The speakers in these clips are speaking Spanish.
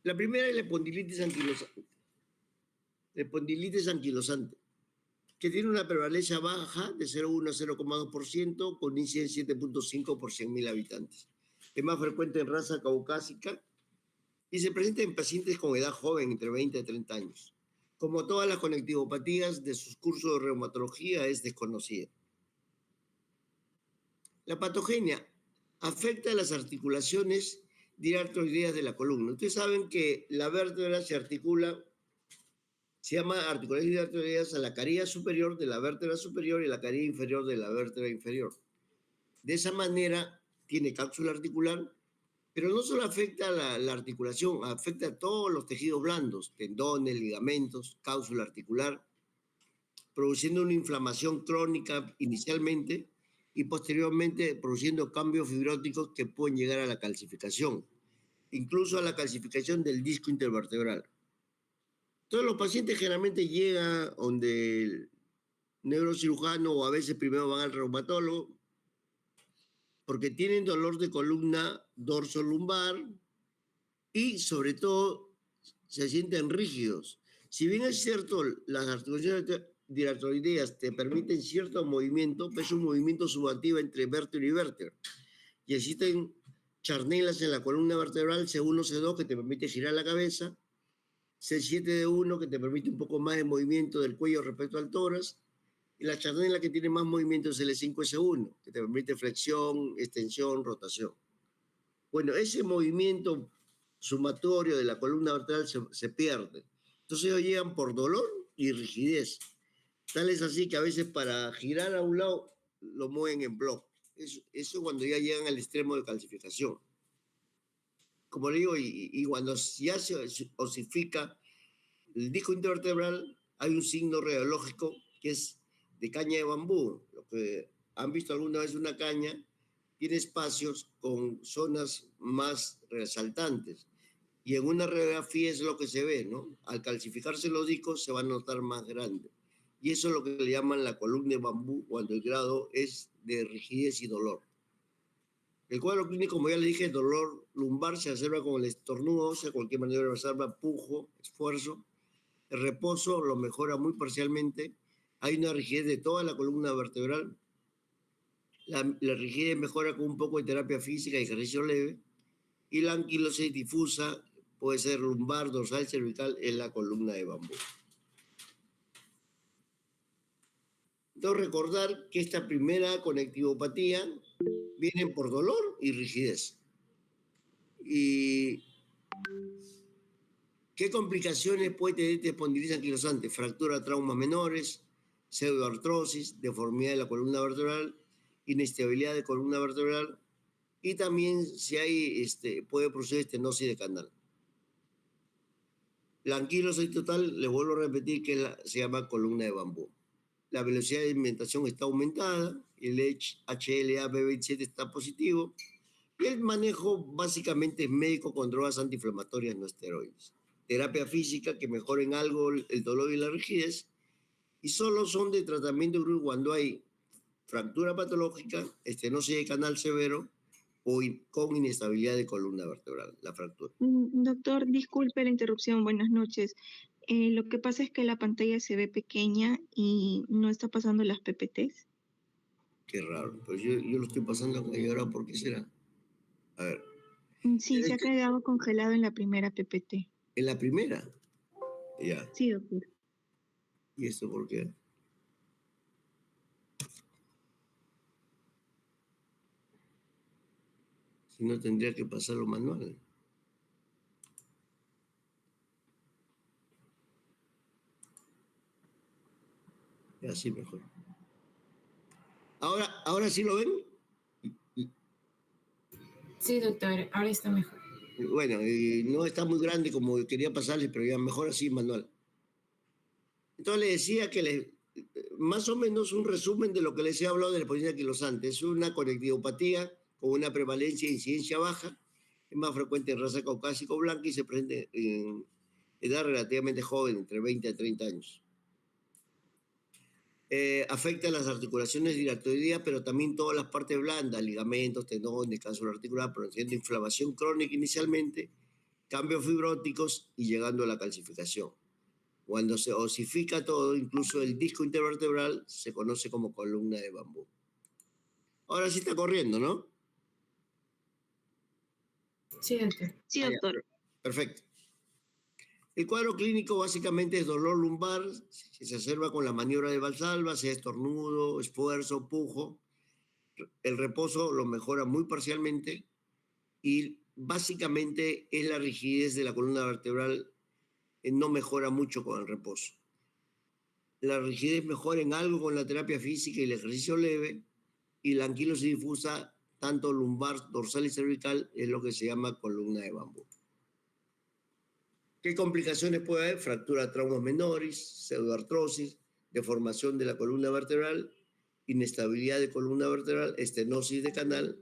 La primera es la espondilitis anquilosante. La espondilitis anquilosante, que tiene una prevalencia baja de 0,1 a 0,2% con incidencia 7,5 por 100.000 habitantes. Es más frecuente en raza caucásica y se presenta en pacientes con edad joven, entre 20 y 30 años. Como todas las conectivopatías, de sus cursos de reumatología es desconocida. La patogenia afecta a las articulaciones diartroideas de la columna. Ustedes saben que la vértebra se articula, se llama articulaciones diartroideas a la carilla superior de la vértebra superior y la carilla inferior de la vértebra inferior. De esa manera tiene cápsula articular, pero no solo afecta la articulación, afecta a todos los tejidos blandos, tendones, ligamentos, cápsula articular, produciendo una inflamación crónica inicialmente y posteriormente produciendo cambios fibróticos que pueden llegar a la calcificación, incluso a la calcificación del disco intervertebral. Todos los pacientes generalmente llegan donde el neurocirujano o a veces primero van al reumatólogo porque tienen dolor de columna dorso-lumbar y sobre todo se sienten rígidos. Si bien es cierto, las articulaciones diartroideas te permiten cierto movimiento, pero es un movimiento subjetivo entre vértebra y vértebra. Y existen charnelas en la columna vertebral C1, C2 que te permite girar la cabeza, C7D1 que te permite un poco más de movimiento del cuello respecto al tórax, y la charnela que tiene más movimiento es L5S1, que te permite flexión, extensión, rotación. Bueno, ese movimiento sumatorio de la columna vertebral se pierde. Entonces ellos llegan por dolor y rigidez. Tal es así que a veces para girar a un lado lo mueven en bloque. Eso cuando ya llegan al extremo de calcificación. Como le digo, y cuando ya se osifica el disco intervertebral, hay un signo radiológico que es de caña de bambú. Lo que han visto alguna vez una caña tiene espacios con zonas más resaltantes. Y en una radiografía es lo que se ve, ¿no? Al calcificarse los discos se va a notar más grande. Y eso es lo que le llaman la columna de bambú cuando el grado es de rigidez y dolor. El cuadro clínico, como ya le dije, dolor lumbar se observa con el estornudo, o sea, cualquier maniobra basal, pujo, esfuerzo. El reposo lo mejora muy parcialmente. Hay una rigidez de toda la columna vertebral. La rigidez mejora con un poco de terapia física y ejercicio leve. Y la anquilosis difusa puede ser lumbar, dorsal, cervical en la columna de bambú. Entonces, recordar que esta primera conectivopatía viene por dolor y rigidez. ¿Y qué complicaciones puede tener esta espondilitis anquilosante? Fractura, traumas menores, pseudoartrosis, deformidad de la columna vertebral, inestabilidad de columna vertebral y también si hay, puede producir estenosis de canal. La anquilosis total, les vuelvo a repetir que se llama columna de bambú. La velocidad de alimentación está aumentada, el HLA-B27 está positivo y el manejo básicamente es médico con drogas antiinflamatorias no esteroides. Terapia física que mejoren algo el dolor y la rigidez y solo son de tratamiento cuando hay fractura patológica, estenosis de canal severo o con inestabilidad de columna vertebral, la fractura. Doctor, disculpe la interrupción, buenas noches. Lo que pasa es que la pantalla se ve pequeña y no está pasando las PPTs. Qué raro, pues yo lo estoy pasando y ahora ¿por qué será? A ver. Sí, se ha quedado congelado en la primera PPT. ¿En la primera? Ya. Sí, doctor. ¿Y esto por qué? Si no tendría que pasarlo manual. Así mejor. ¿Ahora sí lo ven? Sí, doctor, ahora está mejor. Bueno, no está muy grande como quería pasarles, pero ya mejor así manual. Entonces le decía que más o menos un resumen de lo que les he hablado de la espondilitis anquilosante. Es una conectivopatía con una prevalencia e incidencia baja, es más frecuente en raza caucásica o blanca y se presenta en edad relativamente joven, entre 20 a 30 años. Afecta a las articulaciones diartroideas, pero también todas las partes blandas, ligamentos, tendones, cápsula articular, produciendo inflamación crónica inicialmente cambios fibróticos y llegando a la calcificación. Cuando se osifica todo, incluso el disco intervertebral, se conoce como columna de bambú. Ahora sí está corriendo, ¿no? Sí, doctor. Sí, doctor. Perfecto. El cuadro clínico básicamente es dolor lumbar, que se observa con la maniobra de Valsalva, sea estornudo, esfuerzo, pujo. El reposo lo mejora muy parcialmente y básicamente es la rigidez de la columna vertebral, no mejora mucho con el reposo. La rigidez mejora en algo con la terapia física y el ejercicio leve, y la anquilosis difusa, tanto lumbar, dorsal y cervical, es lo que se llama columna de bambú. ¿Qué complicaciones puede haber? Fractura, traumas menores, pseudoartrosis, deformación de la columna vertebral, inestabilidad de columna vertebral, estenosis de canal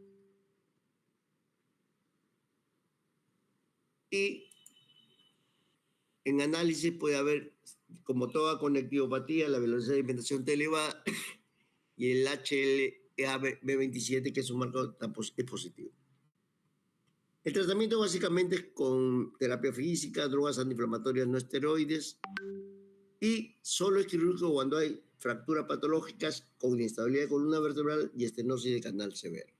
y en análisis puede haber, como toda conectivopatía, la velocidad de alimentación elevada y el HLA-B27, que es un marcador es positivo. El tratamiento básicamente es con terapia física, drogas antiinflamatorias no esteroides y solo es quirúrgico cuando hay fracturas patológicas con inestabilidad de columna vertebral y estenosis de canal severo.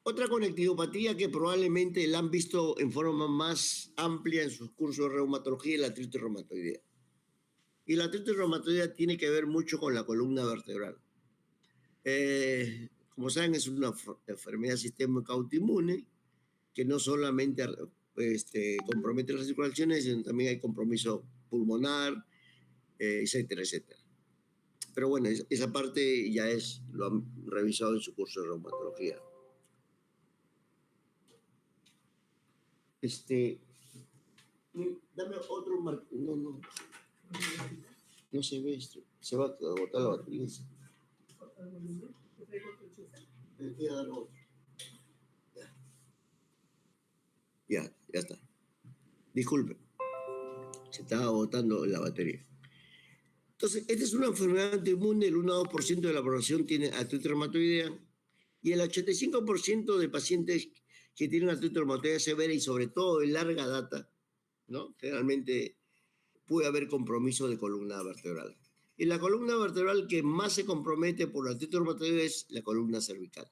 Otra conectivopatía que probablemente la han visto en forma más amplia en sus cursos de reumatología es la artritis reumatoidea. Y la artritis reumatoidea tiene que ver mucho con la columna vertebral. Como saben, es una enfermedad sistémica autoinmune que no solamente compromete las circulaciones, sino también hay compromiso pulmonar, etcétera, etcétera. Pero bueno, esa parte ya lo han revisado en su curso de reumatología. Dame otro marco. No se ve esto. Se va a agotar la batería. Voy a dar otro. Ya está. Disculpe. Se estaba agotando la batería. Entonces, esta es una enfermedad autoinmune. El 1-2% de la población tiene artritis reumatoidea. Y el 85% de pacientes que tienen artritis reumatoidea severa y sobre todo de larga data, ¿no? Generalmente puede haber compromiso de columna vertebral. Y la columna vertebral que más se compromete por la artritis reumatoidea es la columna cervical.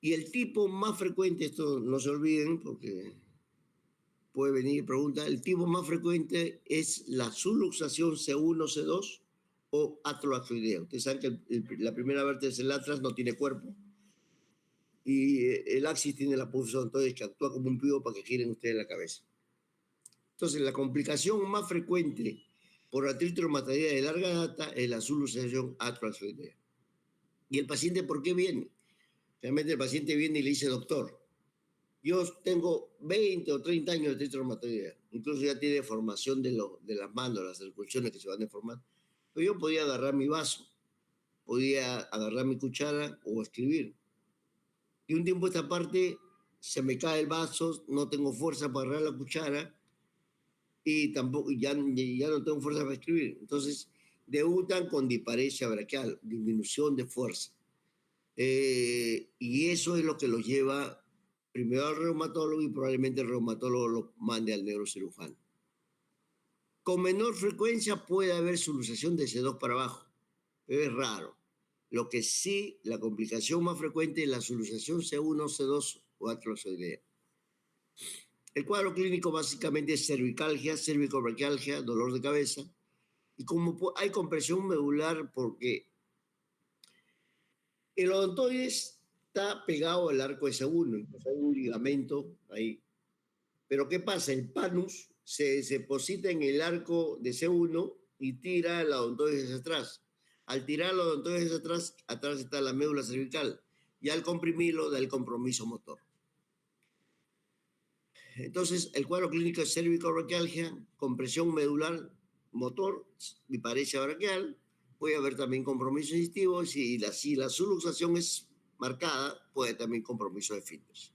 Y el tipo más frecuente, esto no se olviden porque puede venir pregunta, el tipo más frecuente es la subluxación C1, C2 o atroaxoidea. Ustedes saben que la primera vértebra es el atlas, no tiene cuerpo. Y el axis tiene la pulsión, entonces que actúa como un pivo para que giren ustedes la cabeza. Entonces, la complicación más frecuente por artritis reumatoidea de larga data es la subluxación atroaxoidea. ¿Y el paciente por qué viene? Realmente el paciente viene y le dice, doctor, yo tengo 20 o 30 años de artritis reumatoidea, incluso ya tiene deformación de las manos, las articulaciones que se van deformando. Pero yo podía agarrar mi vaso, podía agarrar mi cuchara o escribir. Y un tiempo esta parte se me cae el vaso, no tengo fuerza para agarrar la cuchara y tampoco ya no tengo fuerza para escribir. Entonces debutan con disparesia braquial, disminución de fuerza. Y eso es lo que los lleva primero al reumatólogo y probablemente el reumatólogo lo mande al neurocirujano. Con menor frecuencia puede haber subluxación de C2 para abajo, pero es raro. Lo que sí, la complicación más frecuente es la subluxación C1, C2 o atroaxoidea. El cuadro clínico básicamente es cervicalgia, cervicobraquialgia, dolor de cabeza. Y como hay compresión medular porque el odontoides está pegado al arco de C1, entonces hay un ligamento ahí. Pero ¿qué pasa? El panus se deposita en el arco de C1 y tira la odontoides hacia atrás. Al tirar la odontoides hacia atrás, atrás está la médula cervical. Y al comprimirlo da el compromiso motor. Entonces, el cuadro clínico es cervicobraquialgia, compresión medular, motor, disparesia braquial. Puede haber también compromiso digestivo. Si la subluxación es marcada, puede también compromiso de esfínteres.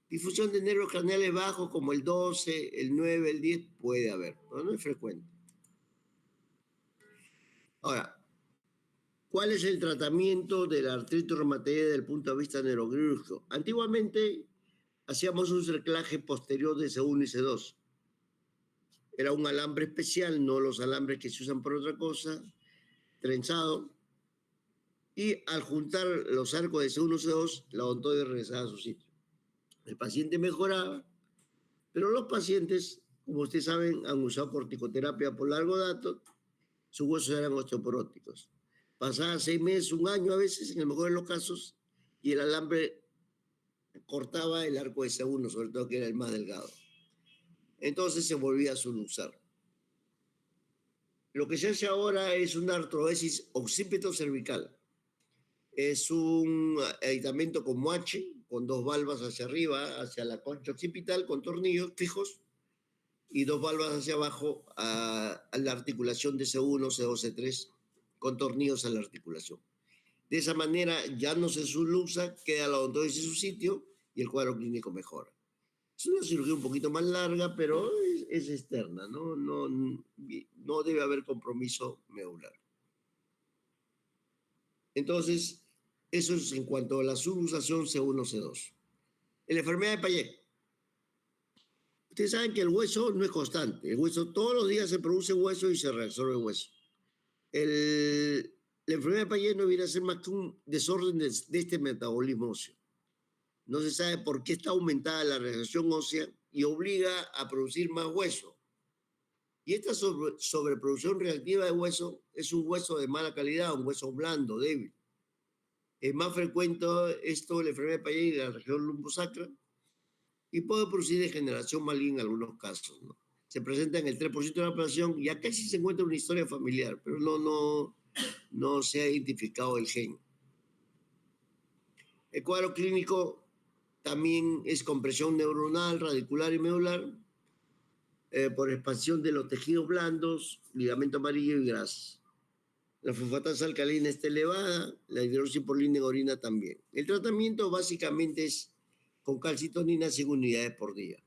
Difusión de nervios craneales bajos como el 12, el 9, el 10 puede haber, pero no es frecuente. Ahora, ¿Cuál es el tratamiento de la artritis reumatoidea desde el punto de vista neuroquirúrgico? Antiguamente hacíamos un cerclaje posterior de C1 y C2. Era un alambre especial, no los alambres que se usan por otra cosa, trenzado. Y al juntar los arcos de C1 y C2, la odontoide regresaba a su sitio. El paciente mejoraba, pero los pacientes, como ustedes saben, han usado corticoterapia por largo dato, sus huesos eran osteoporóticos. Pasaba 6 meses, un año a veces, en el mejor de los casos, y el alambre cortaba el arco de C1, sobre todo que era el más delgado. Entonces se volvía a solucionar. Lo que se hace ahora es una artrodesis occipito-cervical. Es un aditamento como H, con 2 valvas hacia arriba, hacia la concha occipital, con tornillos fijos, y 2 valvas hacia abajo a la articulación de C1, C2, C3, con tornillos a la articulación. De esa manera ya no se soluza, queda la odontosis en su sitio y el cuadro clínico mejora. Es una cirugía un poquito más larga, pero es externa, no debe haber compromiso medular. Entonces, eso es en cuanto a la subluxación C1, C2. En la enfermedad de Payet, ustedes saben que el hueso no es constante. El hueso, todos los días se produce hueso y se reabsorbe hueso. La enfermedad de Payet no debería ser más que un desorden de este metabolismo óseo. No se sabe por qué está aumentada la reacción ósea y obliga a producir más hueso. Y esta sobreproducción reactiva de hueso es un hueso de mala calidad, un hueso blando, débil. Es más frecuente esto en la enfermedad de Payet en la región lumbosacra y puede producir degeneración maligna en algunos casos, ¿no? Se presenta en el 3% de la población y acá sí se encuentra una historia familiar, pero no se ha identificado el gen. El cuadro clínico también es compresión neuronal, radicular y medular por expansión de los tejidos blandos, ligamento amarillo y grasa. La fosfatasa alcalina está elevada, la hidróxido por línea en orina también. El tratamiento básicamente es con calcitonina 100 unidades por día.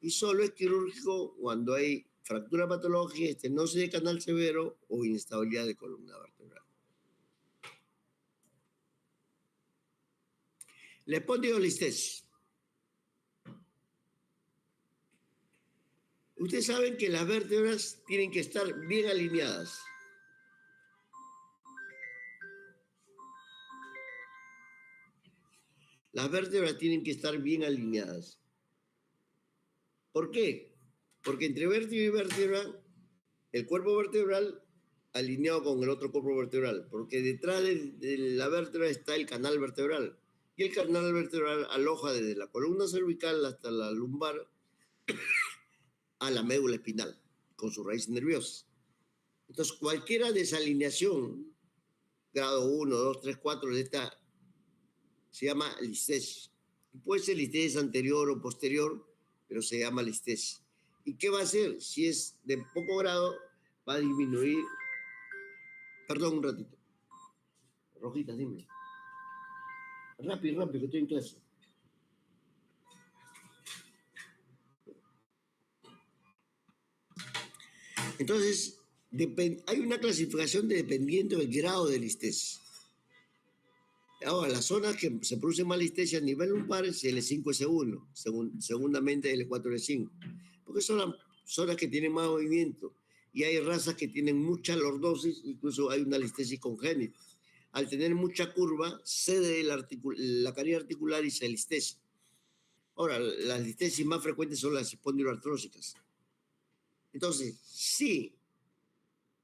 Y solo es quirúrgico cuando hay fractura patológica, estenosis de canal severo o inestabilidad de columna vertebral. La espondilolistesis. Ustedes saben que las vértebras tienen que estar bien alineadas. Las vértebras tienen que estar bien alineadas. ¿Por qué? Porque entre vértebra y vértebra, el cuerpo vertebral alineado con el otro cuerpo vertebral, porque detrás de la vértebra está el canal vertebral. Y el canal vertebral aloja desde la columna cervical hasta la lumbar a la médula espinal, con sus raíces nerviosas. Entonces, cualquier desalineación, grado 1, 2, 3, 4 de esta, se llama listesis. Puede ser listesis anterior o posterior, pero se llama listesis. ¿Y qué va a hacer? Si es de poco grado, va a disminuir. Perdón, un ratito. Rojita, dime. Rápido, que estoy en clase. Entonces, hay una clasificación dependiendo del grado de listesis. Ahora, las zonas que se producen más listesia a nivel lumbar es L5 y C1, segundamente L4 y L5, porque son las zonas que tienen más movimiento y hay razas que tienen mucha lordosis, incluso hay una listesis congénita. Al tener mucha curva, cede la caries articular y se listesia. Ahora, las listesis más frecuentes son las espondiloartrósicas. Entonces, si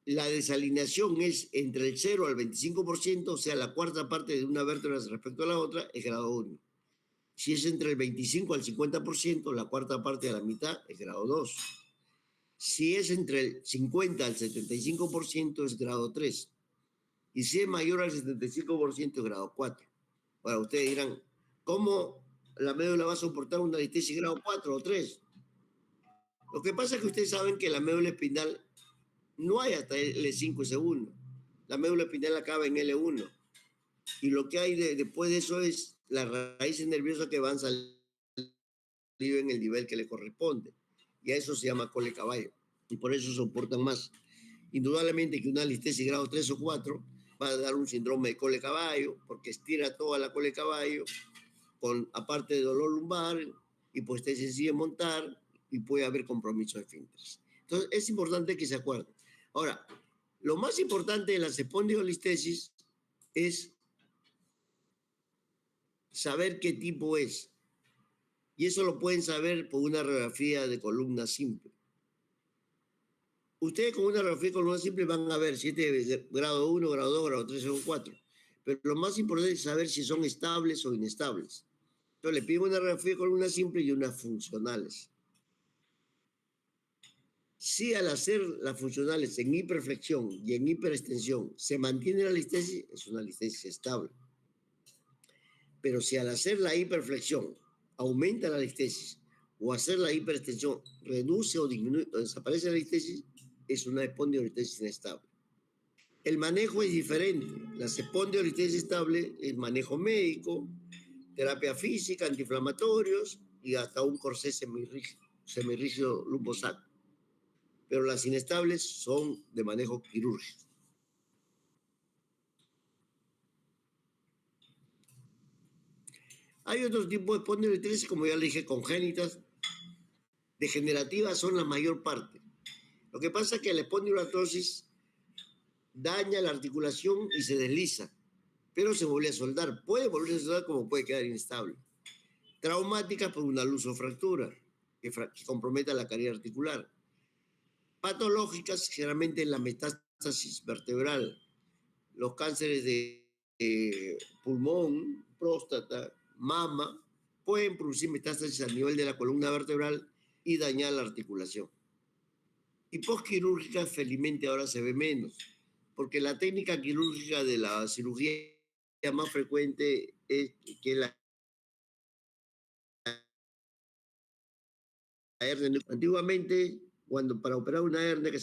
la desalineación es entre el 0 al 25%, o sea, la cuarta parte de una vértebra respecto a la otra, es grado 1. Si es entre el 25 al 50%, la cuarta parte de la mitad es grado 2. Si es entre el 50 al 75%, es grado 3. Y si es mayor al 75%, es grado 4. Ahora, ustedes dirán, ¿cómo la médula va a soportar una listesis grado 4 o 3? Lo que pasa es que ustedes saben que la médula espinal no hay hasta L5 y C1. La médula espinal acaba en L1. Y lo que hay después de eso es las raíces nerviosas que van saliendo en el nivel que le corresponde. Y a eso se llama cole caballo. Y por eso soportan más. Indudablemente que una listesis grado 3 o 4 va a dar un síndrome de cola de caballo, porque estira toda la cola de caballo, aparte de dolor lumbar, hipoestesia sencilla de montar, y puede haber compromiso de esfínteres. Entonces, es importante que se acuerden. Ahora, lo más importante de la espondilolistesis es saber qué tipo es. Y eso lo pueden saber por una radiografía de columna simple. Ustedes con una radiografía de columna simple van a ver si es de grado 1, grado 2, grado 3 o 4. Pero lo más importante es saber si son estables o inestables. Entonces le pido una radiografía de columna simple y unas funcionales. Si al hacer las funcionales en hiperflexión y en hiperextensión se mantiene la listesis, es una listesis estable. Pero si al hacer la hiperflexión aumenta la listesis o hacer la hiperextensión reduce o disminuye o desaparece la listesis, es una espondilolistesis inestable. El manejo es diferente. La espondilolistesis estable es manejo médico, terapia física, antiinflamatorios y hasta un corsé semirrígido lumbosaco. Pero las inestables son de manejo quirúrgico. Hay otro tipo de espondilolistesis, como ya le dije, congénitas, degenerativas son la mayor parte. Lo que pasa es que la espondilolatosis daña la articulación y se desliza, pero se vuelve a soldar. Puede volverse a soldar como puede quedar inestable. Traumáticas por una lusofractura que comprometa la cavidad articular. Patológicas, generalmente en la metástasis vertebral, los cánceres de pulmón, próstata, mama, pueden producir metástasis a nivel de la columna vertebral y dañar la articulación. Y postquirúrgicas, felizmente ahora se ve menos, porque la técnica quirúrgica de la cirugía más frecuente es que la hernia. Antiguamente, cuando para operar una hernia que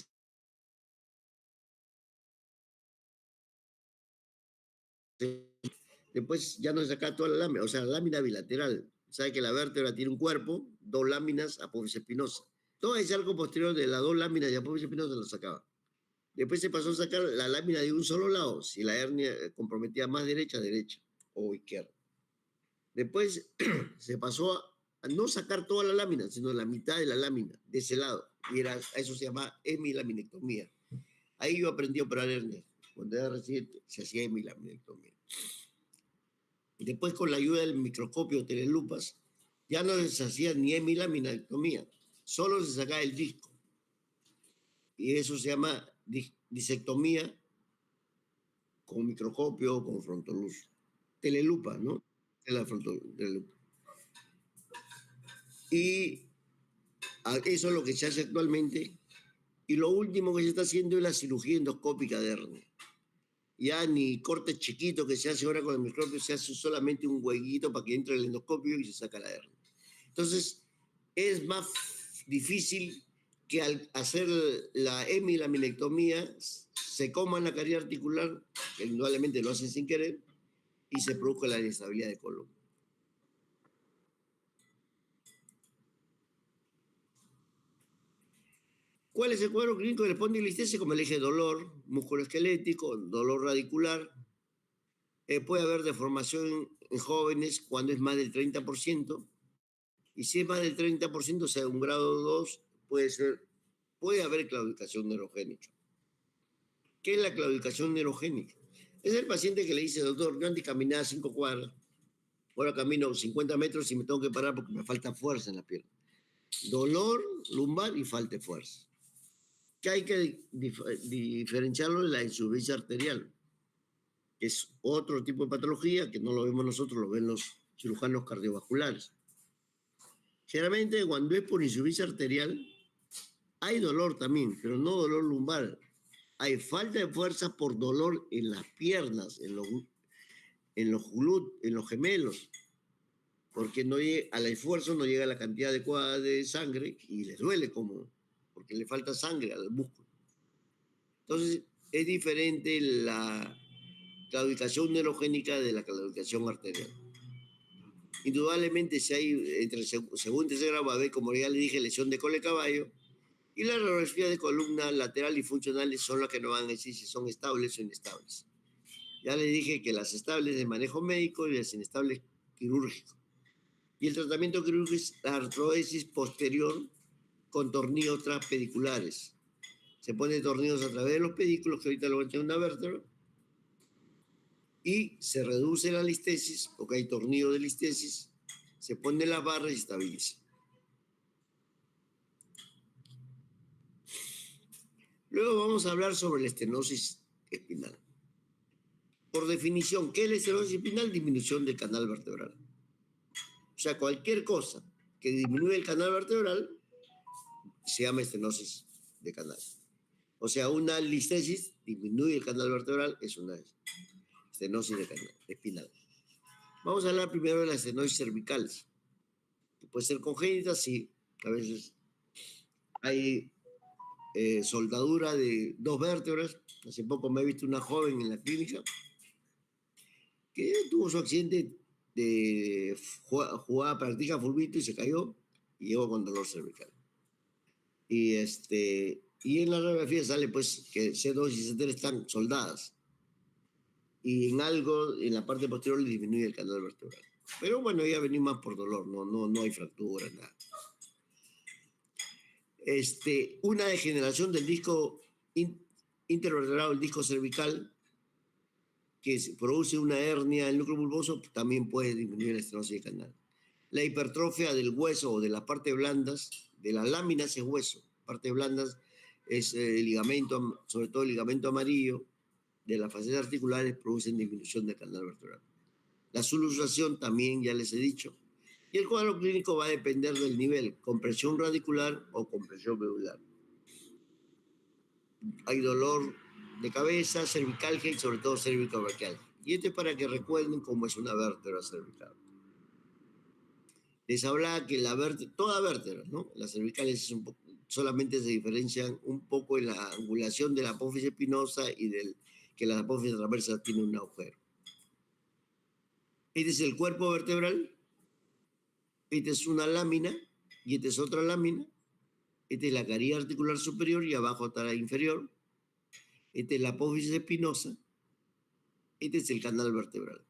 después ya no se saca toda la lámina, o sea, la lámina bilateral. Sabe que la vértebra tiene un cuerpo, dos láminas, apófisis espinosa. Todo ese arco posterior de las dos láminas de apófisis espinosa lo sacaba. Después se pasó a sacar la lámina de un solo lado, si la hernia comprometía más derecha o izquierda. Después se pasó a no sacar toda la lámina, sino la mitad de la lámina, de ese lado. Y eso se llama hemilaminectomía. Ahí yo aprendí a operar hernia. Cuando era residente se hacía hemilaminectomía. Y después con la ayuda del microscopio telelupas, ya no se hacía ni hemilaminectomía, solo se sacaba el disco. Y eso se llama disectomía con microscopio o con frontoluz. Telelupa, ¿no? Telelupa. Y eso es lo que se hace actualmente. Y lo último que se está haciendo es la cirugía endoscópica de hernia. Ya ni cortes chiquitos que se hace ahora con el microscopio, se hace solamente un huequito para que entre el endoscopio y se saca la hernia. Entonces, es más difícil que al hacer la hemilaminectomía se coma la cavidad articular, que indudablemente lo hacen sin querer, y se produzca la inestabilidad de columna. ¿Cuál es el cuadro clínico de la espondilolistesis? Como le dije, dolor musculoesquelético, dolor radicular. Puede haber deformación en jóvenes cuando es más del 30%. Y si es más del 30%, o sea, un grado 2, puede haber claudicación neurogénica. ¿Qué es la claudicación neurogénica? Es el paciente que le dice, doctor, yo antes caminaba 5 cuadras, ahora camino 50 metros y me tengo que parar porque me falta fuerza en la pierna. Dolor lumbar y falta de fuerza. Que hay que diferenciarlo de la insuficiencia arterial, que es otro tipo de patología que no lo vemos nosotros, lo ven los cirujanos cardiovasculares. Generalmente cuando es por insuficiencia arterial, hay dolor también, pero no dolor lumbar. Hay falta de fuerza por dolor en las piernas, en los gemelos, porque al esfuerzo no llega la cantidad adecuada de sangre y les duele porque le falta sangre al músculo. Entonces, es diferente la claudicación neurogénica de la claudicación arterial. Indudablemente, si hay entre segundo y tercer grado, va a haber, como ya le dije, lesión de cola de caballo, y la radiografía de columna lateral y funcionales son las que nos van a decir si son estables o inestables. Ya les dije que las estables de manejo médico y las inestables quirúrgico. Y el tratamiento quirúrgico es la artrodesis posterior con tornillos transpediculares. Se pone tornillos a través de los pedículos, que ahorita lo voy a tener una vértebra, y se reduce la listesis, porque hay tornillo de listesis, se pone las barras y estabiliza. Luego vamos a hablar sobre la estenosis espinal. Por definición, ¿qué es la estenosis espinal? Disminución del canal vertebral. O sea, cualquier cosa que disminuye el canal vertebral se llama estenosis de canal. O sea, una listesis disminuye el canal vertebral, es una estenosis de canal espinal. Vamos a hablar primero de las estenosis cervicales. Que puede ser congénita, sí. A veces hay soldadura de 2 vértebras. Hace poco me he visto una joven en la clínica que tuvo su accidente de jugada, practica fulbito y se cayó y llegó con dolor cervical. Y en la radiografía sale pues que C2 y C3 están soldadas. Y en algo, en la parte posterior, le disminuye el canal vertebral. Pero bueno, ya venimos más por dolor, no hay fractura, nada. Una degeneración del disco intervertebral, el disco cervical, que produce una hernia del núcleo bulboso, también puede disminuir la estenosis de canal. La hipertrofia del hueso o de las partes blandas, de las láminas es hueso, partes blandas es el ligamento, sobre todo el ligamento amarillo, de las facetas articulares producen disminución del canal vertebral. La subluxación también, ya les he dicho. Y el cuadro clínico va a depender del nivel, compresión radicular o compresión medular. Hay dolor de cabeza, cervicalgia y sobre todo cervicobraquial. Y esto es para que recuerden cómo es una vértebra cervical. Les hablaba que toda vértebra, ¿no? Las cervicales solamente se diferencian un poco en la angulación de la apófisis espinosa y que la apófisis transversa tiene un agujero. Este es el cuerpo vertebral, esta es una lámina y esta es otra lámina. Esta es la caría articular superior y abajo está la inferior. Esta es la apófisis espinosa. Este es el canal vertebral.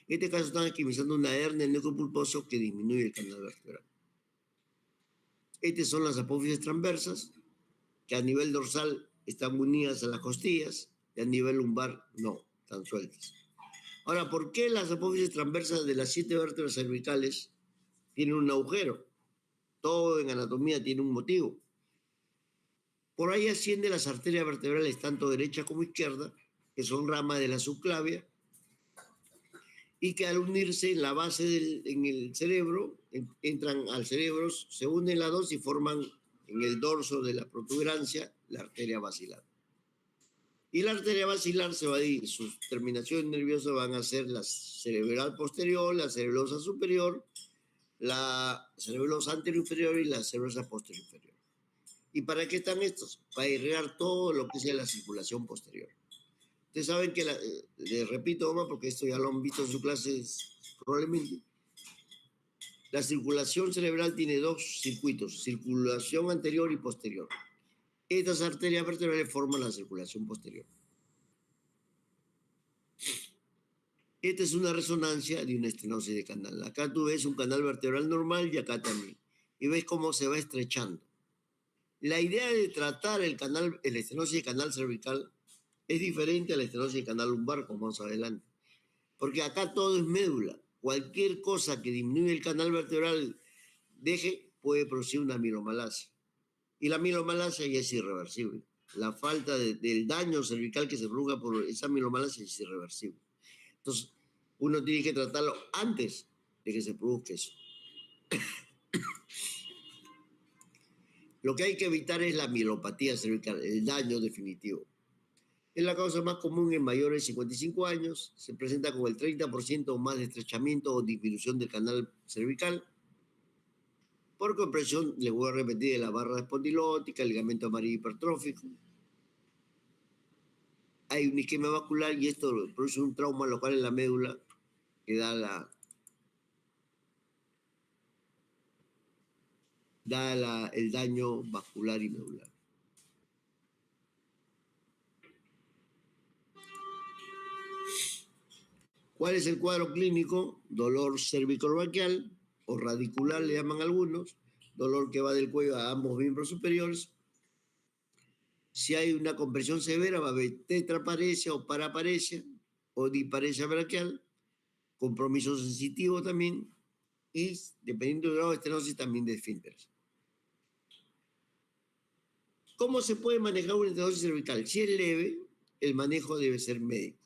En este caso están esquemizando una hernia en el núcleo pulposo que disminuye el canal vertebral. Estas son las apófisis transversas, que a nivel dorsal están unidas a las costillas y a nivel lumbar no, están sueltas. Ahora, ¿por qué las apófisis transversas de las 7 vértebras cervicales tienen un agujero? Todo en anatomía tiene un motivo. Por ahí ascienden las arterias vertebrales, tanto derecha como izquierda, que son ramas de la subclavia, y que al unirse en la base en el cerebro, entran al cerebro, se unen las dos y forman en el dorso de la protuberancia la arteria basilar. Y la arteria basilar se va a ir, sus terminaciones nerviosas van a ser la cerebral posterior, la cerebelosa superior, la cerebelosa anterior inferior y la cerebelosa posterior inferior. ¿Y para qué están estos? Para irrigar todo lo que sea la circulación posterior. Ustedes saben que, les repito, Omar, porque esto ya lo han visto en sus clases probablemente, la circulación cerebral tiene 2 circuitos, circulación anterior y posterior. Estas arterias vertebrales forman la circulación posterior. Esta es una resonancia de una estenosis de canal. Acá tú ves un canal vertebral normal y acá también. Y ves cómo se va estrechando. La idea de tratar el estenosis de canal cervical es diferente a la estenosis de canal lumbar, como vamos adelante. Porque acá todo es médula. Cualquier cosa que disminuye el canal vertebral puede producir una mielomalacia. Y la mielomalacia ya es irreversible. La falta del daño cervical que se produzca por esa mielomalacia es irreversible. Entonces, uno tiene que tratarlo antes de que se produzca eso. Lo que hay que evitar es la mielopatía cervical, el daño definitivo. Es la causa más común en mayores de 55 años. Se presenta con el 30% o más de estrechamiento o disminución del canal cervical. Por compresión, les voy a repetir, de la barra espondilótica, el ligamento amarillo hipertrófico. Hay un isquemia vascular y esto produce un trauma local en la médula que da el daño vascular y medular. ¿Cuál es el cuadro clínico? Dolor cervicorbaquial o radicular, le llaman algunos, dolor que va del cuello a ambos miembros superiores. Si hay una compresión severa, va a haber tetraparesia o paraparesia o disparesia braquial, compromiso sensitivo también, y dependiendo del grado de estenosis también de esfínteres. ¿Cómo se puede manejar una estenosis cervical? Si es leve, el manejo debe ser médico.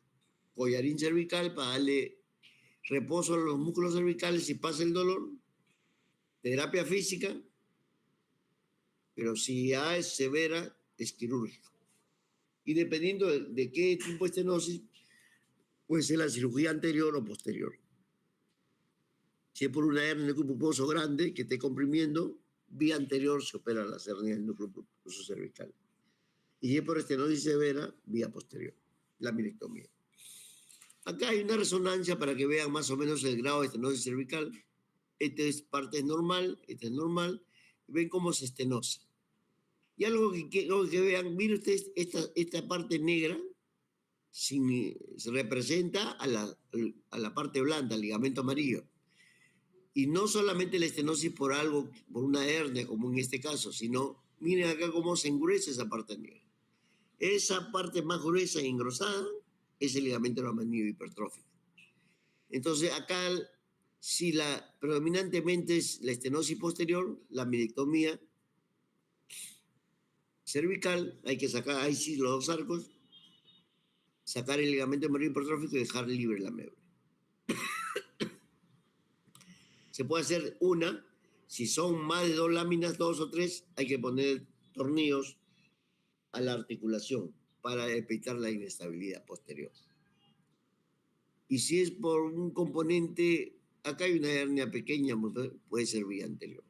Collarín cervical para darle reposo a los músculos cervicales si pasa el dolor, terapia física, pero si ya es severa, es quirúrgico. Y dependiendo de qué tipo de estenosis, puede ser la cirugía anterior o posterior. Si es por una hernia del núcleo pulposo grande que esté comprimiendo, vía anterior se opera las hernias del núcleo pulposo cervical. Y si es por estenosis severa, vía posterior, la mirectomía. Acá hay una resonancia para que vean más o menos el grado de estenosis cervical. Esta es parte normal, esta es normal. Ven cómo se estenosa. Y algo que vean, miren ustedes esta parte negra, se representa a la parte blanda, al ligamento amarillo. Y no solamente la estenosis por algo, por una hernia, como en este caso, sino miren acá cómo se endurece esa parte negra. Esa parte más gruesa y engrosada es el ligamento laminio hipertrófico. Entonces acá, si predominantemente es la estenosis posterior, la mirectomía cervical, hay que sacar ahí sí los dos arcos, sacar el ligamento laminio hipertrófico y dejar libre la médula. Se puede hacer una, si son más de 2 láminas, 2 o 3, hay que poner tornillos a la articulación para evitar la inestabilidad posterior. Y si es por un componente, acá hay una hernia pequeña, puede ser vía anterior.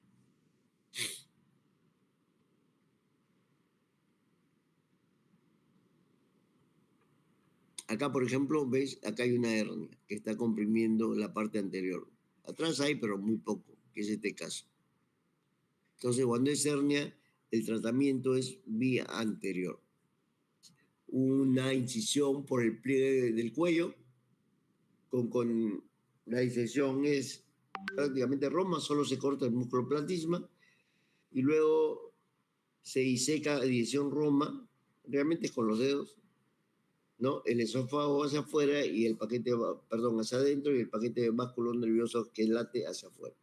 Acá, por ejemplo, ¿ves? Acá hay una hernia que está comprimiendo la parte anterior. Atrás hay, pero muy poco, que es este caso. Entonces, cuando es hernia, el tratamiento es vía anterior. Una incisión por el pliegue del cuello, con la disección es prácticamente roma, solo se corta el músculo platisma y luego se diseca a disección roma, realmente es con los dedos, ¿no? El esófago hacia afuera y el paquete, hacia adentro y el paquete de músculo nervioso que late hacia afuera.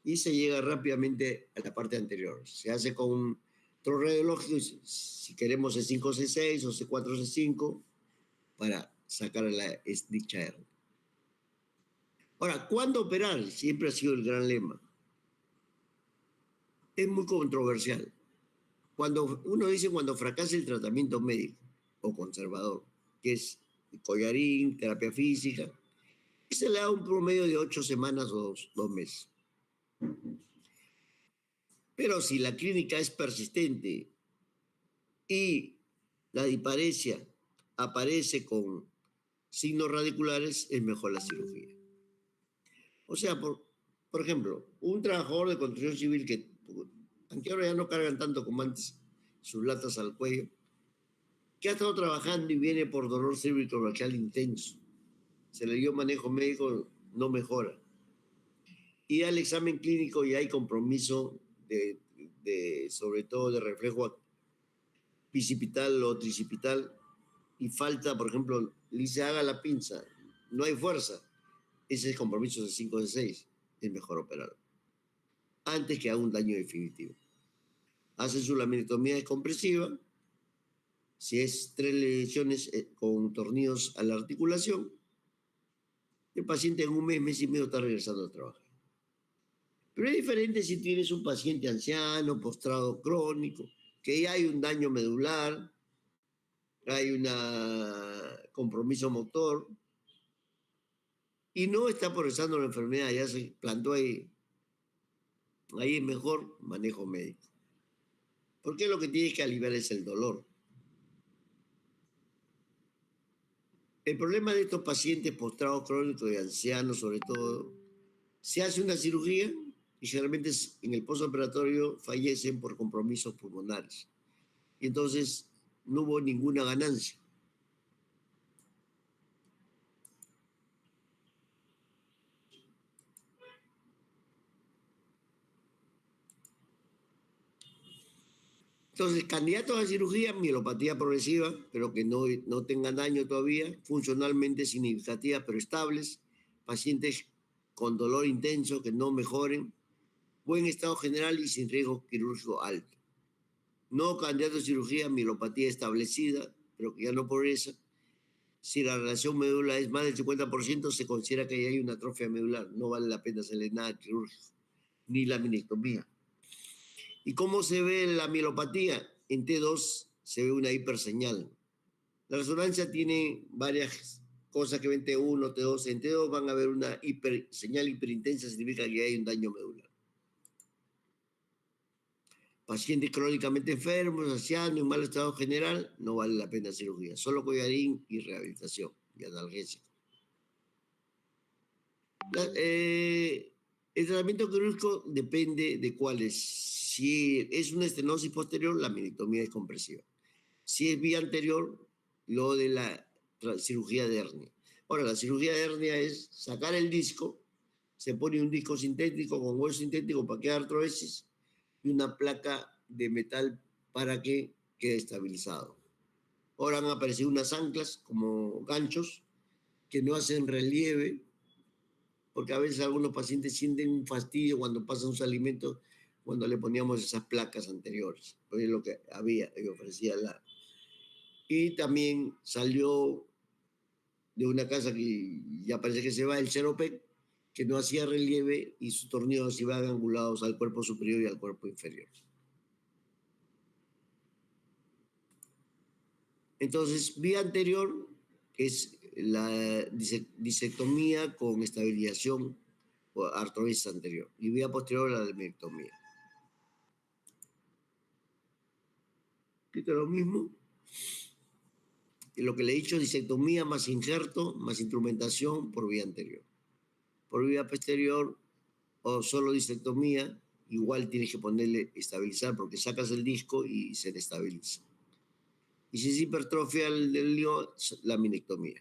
Y se llega rápidamente a la parte anterior. Se hace con un radiológico, si queremos C5, C6 o C4, C5, para sacar dicha hernia. Ahora, ¿cuándo operar? Siempre ha sido el gran lema. Es muy controversial. Cuando uno dice cuando fracasa el tratamiento médico o conservador, que es collarín, terapia física, se le da un promedio de 8 semanas o 2 meses. Pero si la clínica es persistente y la disparesia aparece con signos radiculares, es mejor la cirugía. O sea, por ejemplo, un trabajador de construcción civil que, aunque ahora ya no cargan tanto como antes sus latas al cuello, que ha estado trabajando y viene por dolor cervicorbaquial intenso, se le dio manejo médico, no mejora. Y al examen clínico ya hay compromiso sobre todo de reflejo bicipital o tricipital, y falta, por ejemplo, le dice haga la pinza, no hay fuerza, ese es compromiso de 5 de 6, es mejor operar antes que haga un daño definitivo. Hacen su laminectomía descompresiva, si es 3 lesiones con tornillos a la articulación, el paciente en un mes, mes y medio está regresando a trabajar. Pero es diferente si tienes un paciente anciano, postrado crónico, que ya hay un daño medular, hay un compromiso motor, y no está progresando la enfermedad, ya se plantó ahí es mejor manejo médico. Porque lo que tienes que aliviar es el dolor. El problema de estos pacientes postrados crónicos y ancianos, sobre todo, se hace una cirugía y generalmente en el postoperatorio fallecen por compromisos pulmonares. Y entonces no hubo ninguna ganancia. Entonces, candidatos a cirugía, mielopatía progresiva, pero que no tengan daño todavía, funcionalmente significativas pero estables, pacientes con dolor intenso que no mejoren, buen estado general y sin riesgo quirúrgico alto. No candidato a cirugía, mielopatía establecida, pero que ya no progresa. Si la relación médula es más del 50%, se considera que ya hay una atrofia medular. No vale la pena hacerle nada quirúrgico, ni la minectomía. ¿Y cómo se ve la mielopatía? En T2 se ve una hiperseñal. La resonancia tiene varias cosas que ven T1, T2. En T2 van a ver una señal hiperintensa, significa que hay un daño medular. Pacientes crónicamente enfermos, ancianos, en mal estado general, no vale la pena cirugía. Solo collarín y rehabilitación y analgésico. El tratamiento quirúrgico depende de cuál es. Si es una estenosis posterior, la minectomía es compresiva. Si es vía anterior, lo de la cirugía de hernia. Ahora, la cirugía de hernia es sacar el disco, se pone un disco sintético con hueso sintético para que haya artrosis y una placa de metal para que quede estabilizado. Ahora han aparecido unas anclas como ganchos que no hacen relieve, porque a veces algunos pacientes sienten un fastidio cuando pasan sus alimentos, cuando le poníamos esas placas anteriores. Pues es lo que había y ofrecía la... Y también salió de una casa que ya parece que se va, el Ceropec, que no hacía relieve y sus tornillos iban angulados al cuerpo superior y al cuerpo inferior. Entonces, vía anterior es la disectomía con estabilización o artrosis anterior y vía posterior la adenoidectomía. Esto es lo mismo. Y lo que le he dicho, disectomía más injerto, más instrumentación por vía anterior. Por vía posterior o solo disectomía, igual tienes que ponerle estabilizar porque sacas el disco y se destabiliza. Y si es hipertrofia del lío, la minectomía.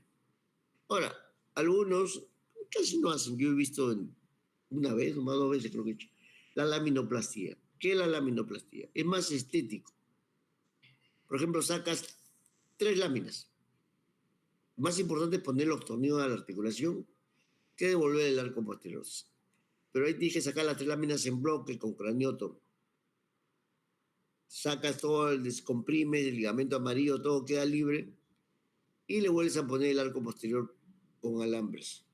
Ahora, algunos casi no hacen. Yo he visto una vez, o más 2 veces creo que he hecho, la laminoplastía. ¿Qué es la laminoplastía? Es más estético. Por ejemplo, sacas 3 láminas. Más importante es poner los tornillos a la articulación que devolver el arco posterior. Pero ahí tienes que sacar las 3 láminas en bloque con craniotomo. Sacas todo, el descomprime, el ligamento amarillo, todo queda libre y le vuelves a poner el arco posterior con alambres.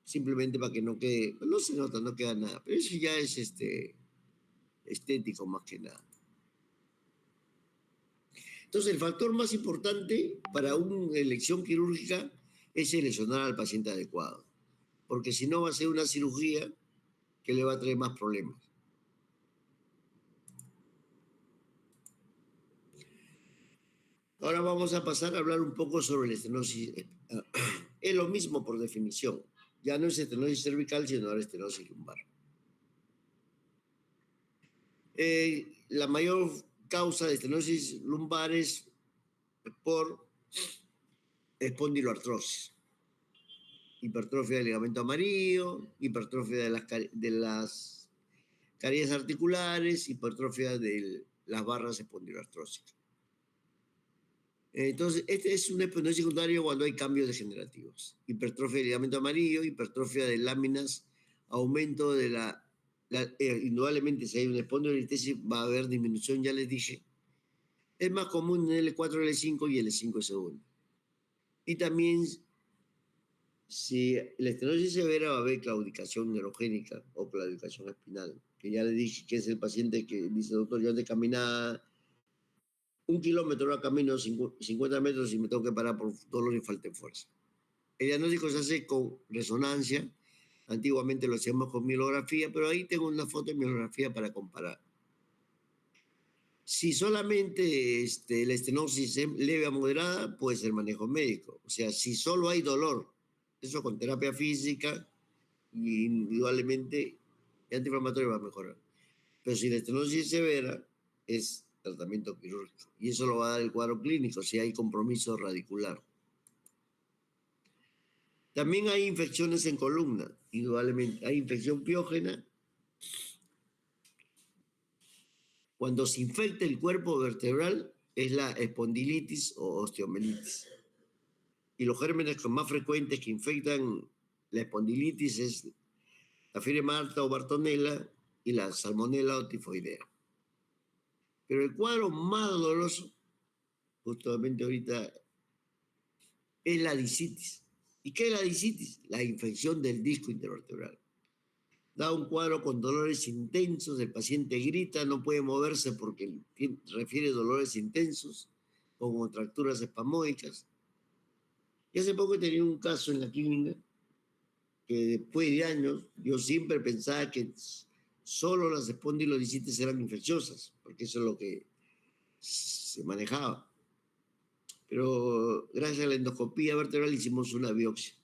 Simplemente para que no quede, no se nota, no queda nada. Pero eso ya es estético más que nada. Entonces, el factor más importante para una elección quirúrgica es seleccionar al paciente adecuado. Porque si no va a ser una cirugía que le va a traer más problemas. Ahora vamos a pasar a hablar un poco sobre la estenosis. Es lo mismo por definición. Ya no es estenosis cervical, sino ahora estenosis lumbar. La mayor causa de estenosis lumbar es por espondiloartrosis. Hipertrofia del ligamento amarillo, hipertrofia de las caries articulares, hipertrofia de las barras espondiloartrósicas. Entonces, este es un estenosis secundario cuando hay cambios degenerativos. Hipertrofia del ligamento amarillo, hipertrofia de láminas, aumento de indudablemente si hay una espondilolistesis va a haber disminución, ya les dije. Es más común en L4, L5 y L5 segundo. Y también, si la estenosis severa va a haber claudicación neurogénica o claudicación espinal, que ya le dije que es el paciente que dice, doctor, yo antes caminaba 1 kilómetro, ahora camino 50 metros y me tengo que parar por dolor y falta de fuerza. El diagnóstico se hace con resonancia. Antiguamente lo hacíamos con mielografía, pero ahí tengo una foto de mielografía para comparar. Si solamente la estenosis es leve a moderada, puede ser manejo médico. O sea, si solo hay dolor, eso con terapia física, y indudablemente el antiinflamatorio va a mejorar. Pero si la estenosis es severa, es tratamiento quirúrgico. Y eso lo va a dar el cuadro clínico, si hay compromiso radicular. También hay infecciones en columna, indudablemente. Hay infección piógena. Cuando se infecta el cuerpo vertebral es la espondilitis o osteomelitis. Y los gérmenes más frecuentes que infectan la espondilitis es la fiebre marta o bartonella y la salmonella o tifoidea. Pero el cuadro más doloroso, justamente ahorita, es la discitis. ¿Y qué es la discitis? La infección del disco intervertebral. Da un cuadro con dolores intensos, el paciente grita, no puede moverse porque refiere dolores intensos, con contracturas espasmódicas. Y hace poco tenía un caso en la clínica que después de años yo siempre pensaba que solo las espondilodiscitis eran infecciosas, porque eso es lo que se manejaba. Pero gracias a la endoscopía vertebral hicimos una biopsia.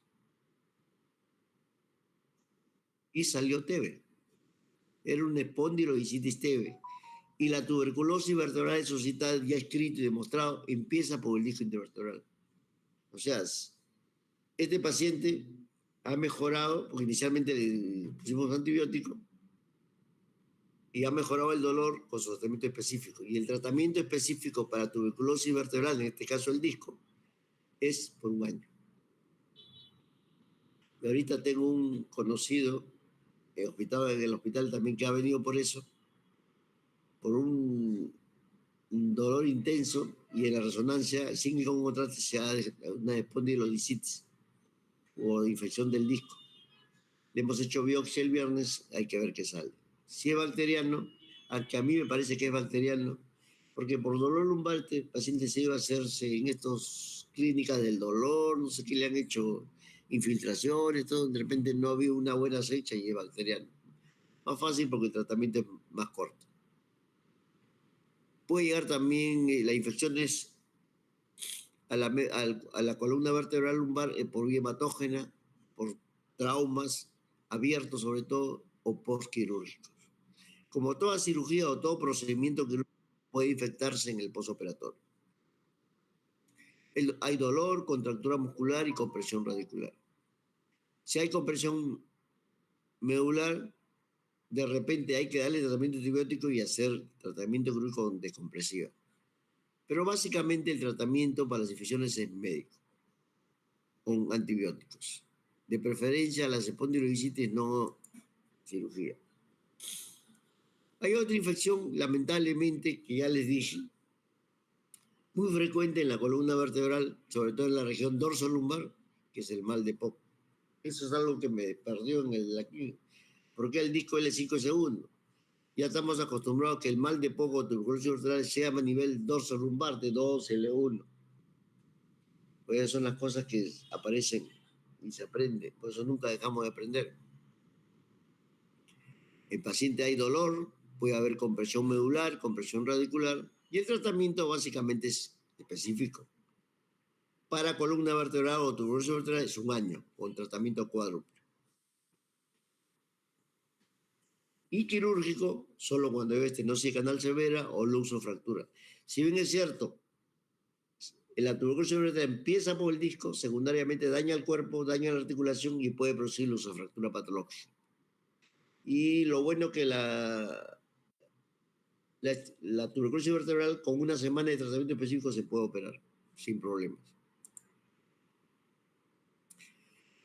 Y salió TB. Era una espondilodiscitis TB. Y la tuberculosis vertebral, eso sí está ya escrito y demostrado, empieza por el disco intervertebral. O sea, este paciente ha mejorado, porque inicialmente le pusimos antibiótico, y ha mejorado el dolor con su tratamiento específico. Y el tratamiento específico para tuberculosis vertebral, en este caso el disco, es por 1 año. Y ahorita tengo un conocido en el hospital también que ha venido por eso, por un dolor intenso, y en la resonancia, sin ningún contraste, se da una espondilodiscitis o infección del disco. Le hemos hecho biopsia el viernes, hay que ver qué sale. Si es bacteriano, aunque a mí me parece que es bacteriano, porque por dolor lumbar el paciente se iba a hacerse en estas clínicas del dolor, no sé qué le han hecho, infiltraciones, todo, de repente no había una buena acecha y es bacteriano. Más fácil porque el tratamiento es más corto. Puede llegar también las infecciones a la columna vertebral lumbar por vía hematógena, por traumas abiertos sobre todo, o postquirúrgicos. Como toda cirugía o todo procedimiento quirúrgico puede infectarse en el postoperatorio. Hay dolor, contractura muscular y compresión radicular. Si hay compresión medular, de repente hay que darle tratamiento antibiótico y hacer tratamiento quirúrgico con descompresiva. Pero básicamente el tratamiento para las infecciones es médico, con antibióticos. De preferencia las espondilodiscitis, no cirugía. Hay otra infección, lamentablemente, que ya les dije, muy frecuente en la columna vertebral, sobre todo en la región dorsolumbar, que es el mal de Poco. Eso es algo que me perdió en la clínica. ¿Por qué el disco L5-S1? Ya estamos acostumbrados a que el mal de Poco o tuberculosis vertebral se llama a nivel dorsolumbar de 2, L1. Pues esas son las cosas que aparecen y se aprende. Por eso nunca dejamos de aprender. En paciente hay dolor, puede haber compresión medular, compresión radicular, y el tratamiento básicamente es específico. Para columna vertebral o tuberculosis vertebral es 1 año, con tratamiento cuádruple. Y quirúrgico, solo cuando hay estenosis canal severa o luxofractura. Si bien es cierto, la tuberculosis vertebral empieza por el disco, secundariamente daña el cuerpo, daña la articulación y puede producir luxofractura patológica. Y lo bueno que la tuberculosis vertebral con 1 semana de tratamiento específico se puede operar sin problemas.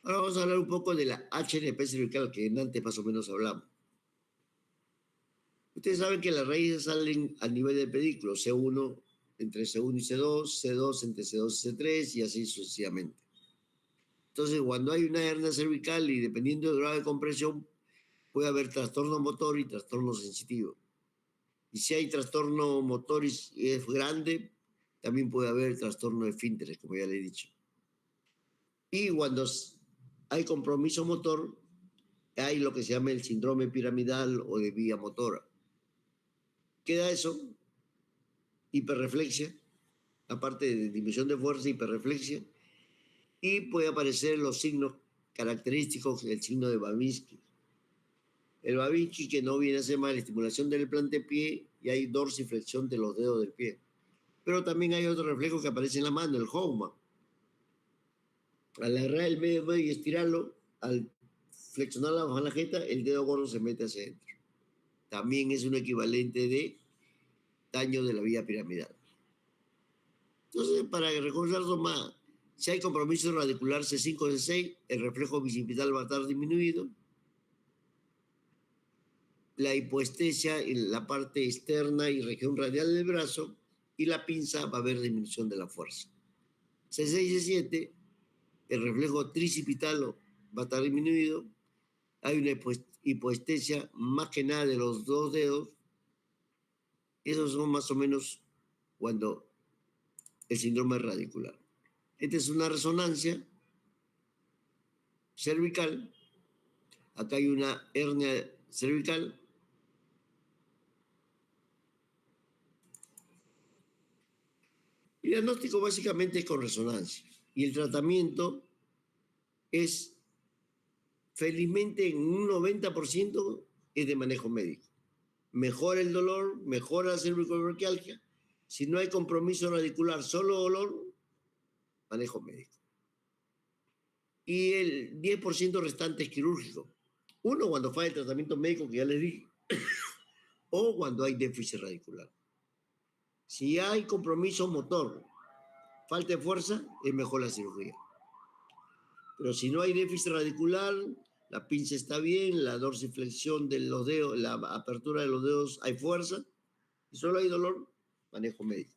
Ahora vamos a hablar un poco de la HNP cervical, que antes más o menos hablamos. Ustedes saben que las raíces salen a nivel del pedículo, C1 entre C1 y C2, C2 entre C2 y C3 y así sucesivamente. Entonces, cuando hay una hernia cervical y dependiendo del grado de compresión, puede haber trastorno motor y trastorno sensitivo. Y si hay trastorno motor y es grande, también puede haber trastorno de esfínteres, como ya le he dicho. Y cuando hay compromiso motor, hay lo que se llama el síndrome piramidal o de vía motora. Queda eso, hiperreflexia, aparte de disminución de fuerza, hiperreflexia, y puede aparecer los signos característicos del signo de Babinski. El Babinski, que no viene a ser más la estimulación del plantepié y hay dorsiflexión de los dedos del pie. Pero también hay otro reflejo que aparece en la mano, el Hoffman. Al agarrar el medio y estirarlo, al flexionar la falange, el dedo gordo se mete hacia adentro. También es un equivalente de daño de la vía piramidal. Entonces, para recordar más, si hay compromiso radicular C5, C6, el reflejo bicipital va a estar disminuido. La hipoestesia en la parte externa y región radial del brazo, y la pinza va a haber disminución de la fuerza. C6 y C7, el reflejo tricipital va a estar disminuido. Hay una hipoestesia más que nada de los dos dedos. Esos son más o menos cuando el síndrome es radicular. Esta es una resonancia cervical. Acá hay una hernia cervical. El diagnóstico básicamente es con resonancia. Y el tratamiento es, felizmente, en un 90% es de manejo médico. Mejora el dolor, mejora la cervicoverquialgia. Si no hay compromiso radicular, solo dolor, manejo médico. Y el 10% restante es quirúrgico. Uno, cuando falla el tratamiento médico, que ya les dije, o cuando hay déficit radicular. Si hay compromiso motor, falta de fuerza, es mejor la cirugía. Pero si no hay déficit radicular, la pinza está bien, la dorsiflexión de los dedos, la apertura de los dedos, hay fuerza, y solo hay dolor, manejo médico.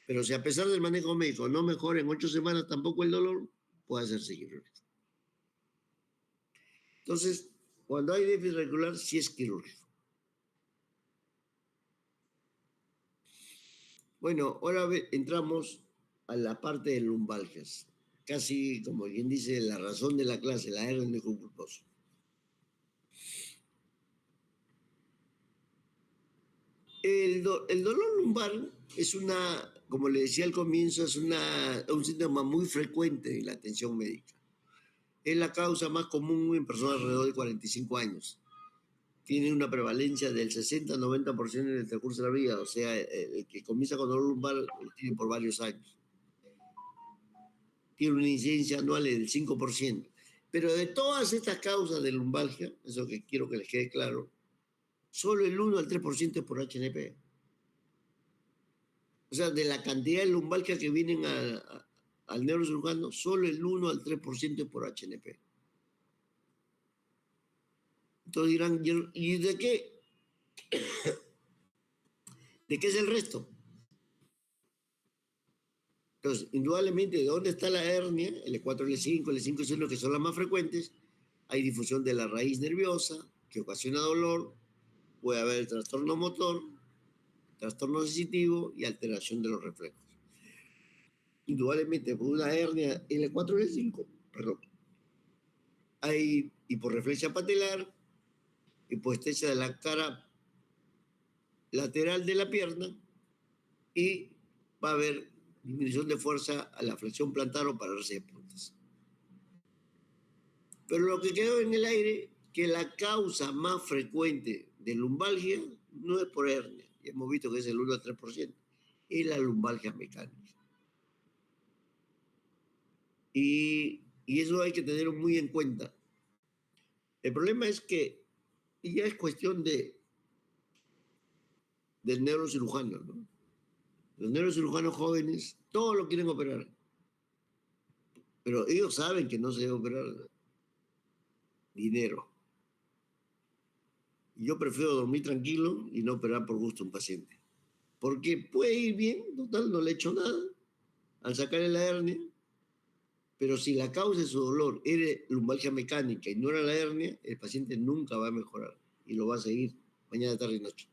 Pero si a pesar del manejo médico no mejora en 8 semanas tampoco el dolor, puede hacerse quirúrgico. Entonces, cuando hay déficit radicular, sí es quirúrgico. Bueno, ahora entramos a la parte de lumbalgias. Casi, como quien dice, la razón de la clase, la hernia de pulposo. El dolor lumbar es una, como le decía al comienzo, es un síntoma muy frecuente en la atención médica. Es la causa más común en personas alrededor de 45 años. Tiene una prevalencia del 60-90% en el transcurso de la vida, o sea, el que comienza con dolor lumbar lo tiene por varios años. Tiene una incidencia anual del 5%. Pero de todas estas causas de lumbalgia, eso que quiero que les quede claro, solo el 1 al 3% es por HNP. O sea, de la cantidad de lumbalgia que vienen al neurocirujano, solo el 1 al 3% es por HNP. Entonces dirán, ¿y de qué? ¿De qué es el resto? Entonces, indudablemente, ¿de dónde está la hernia? L4, L5, L5, L1, que son las más frecuentes. Hay difusión de la raíz nerviosa, que ocasiona dolor. Puede haber trastorno motor, trastorno sensitivo y alteración de los reflejos. Indudablemente, por una hernia L4, L5, perdón. Hay hiporreflexia patelar, hipoestesia de la cara lateral de la pierna, y va a haber disminución de fuerza a la flexión plantar o pararse de puntas. Pero lo que quedó en el aire, que la causa más frecuente de lumbalgia no es por hernia, y hemos visto que es el 1 al 3%, es la lumbalgia mecánica. Y eso hay que tenerlo muy en cuenta. El problema es que ya es cuestión del neurocirujano, ¿no? Los neurocirujanos jóvenes, todos lo quieren operar. Pero ellos saben que no se debe operar. Dinero. Y yo prefiero dormir tranquilo y no operar por gusto a un paciente. Porque puede ir bien, total, no le he hecho nada al sacarle la hernia. Pero si la causa de su dolor era lumbalgia mecánica y no era la hernia, el paciente nunca va a mejorar y lo va a seguir mañana, tarde y noche.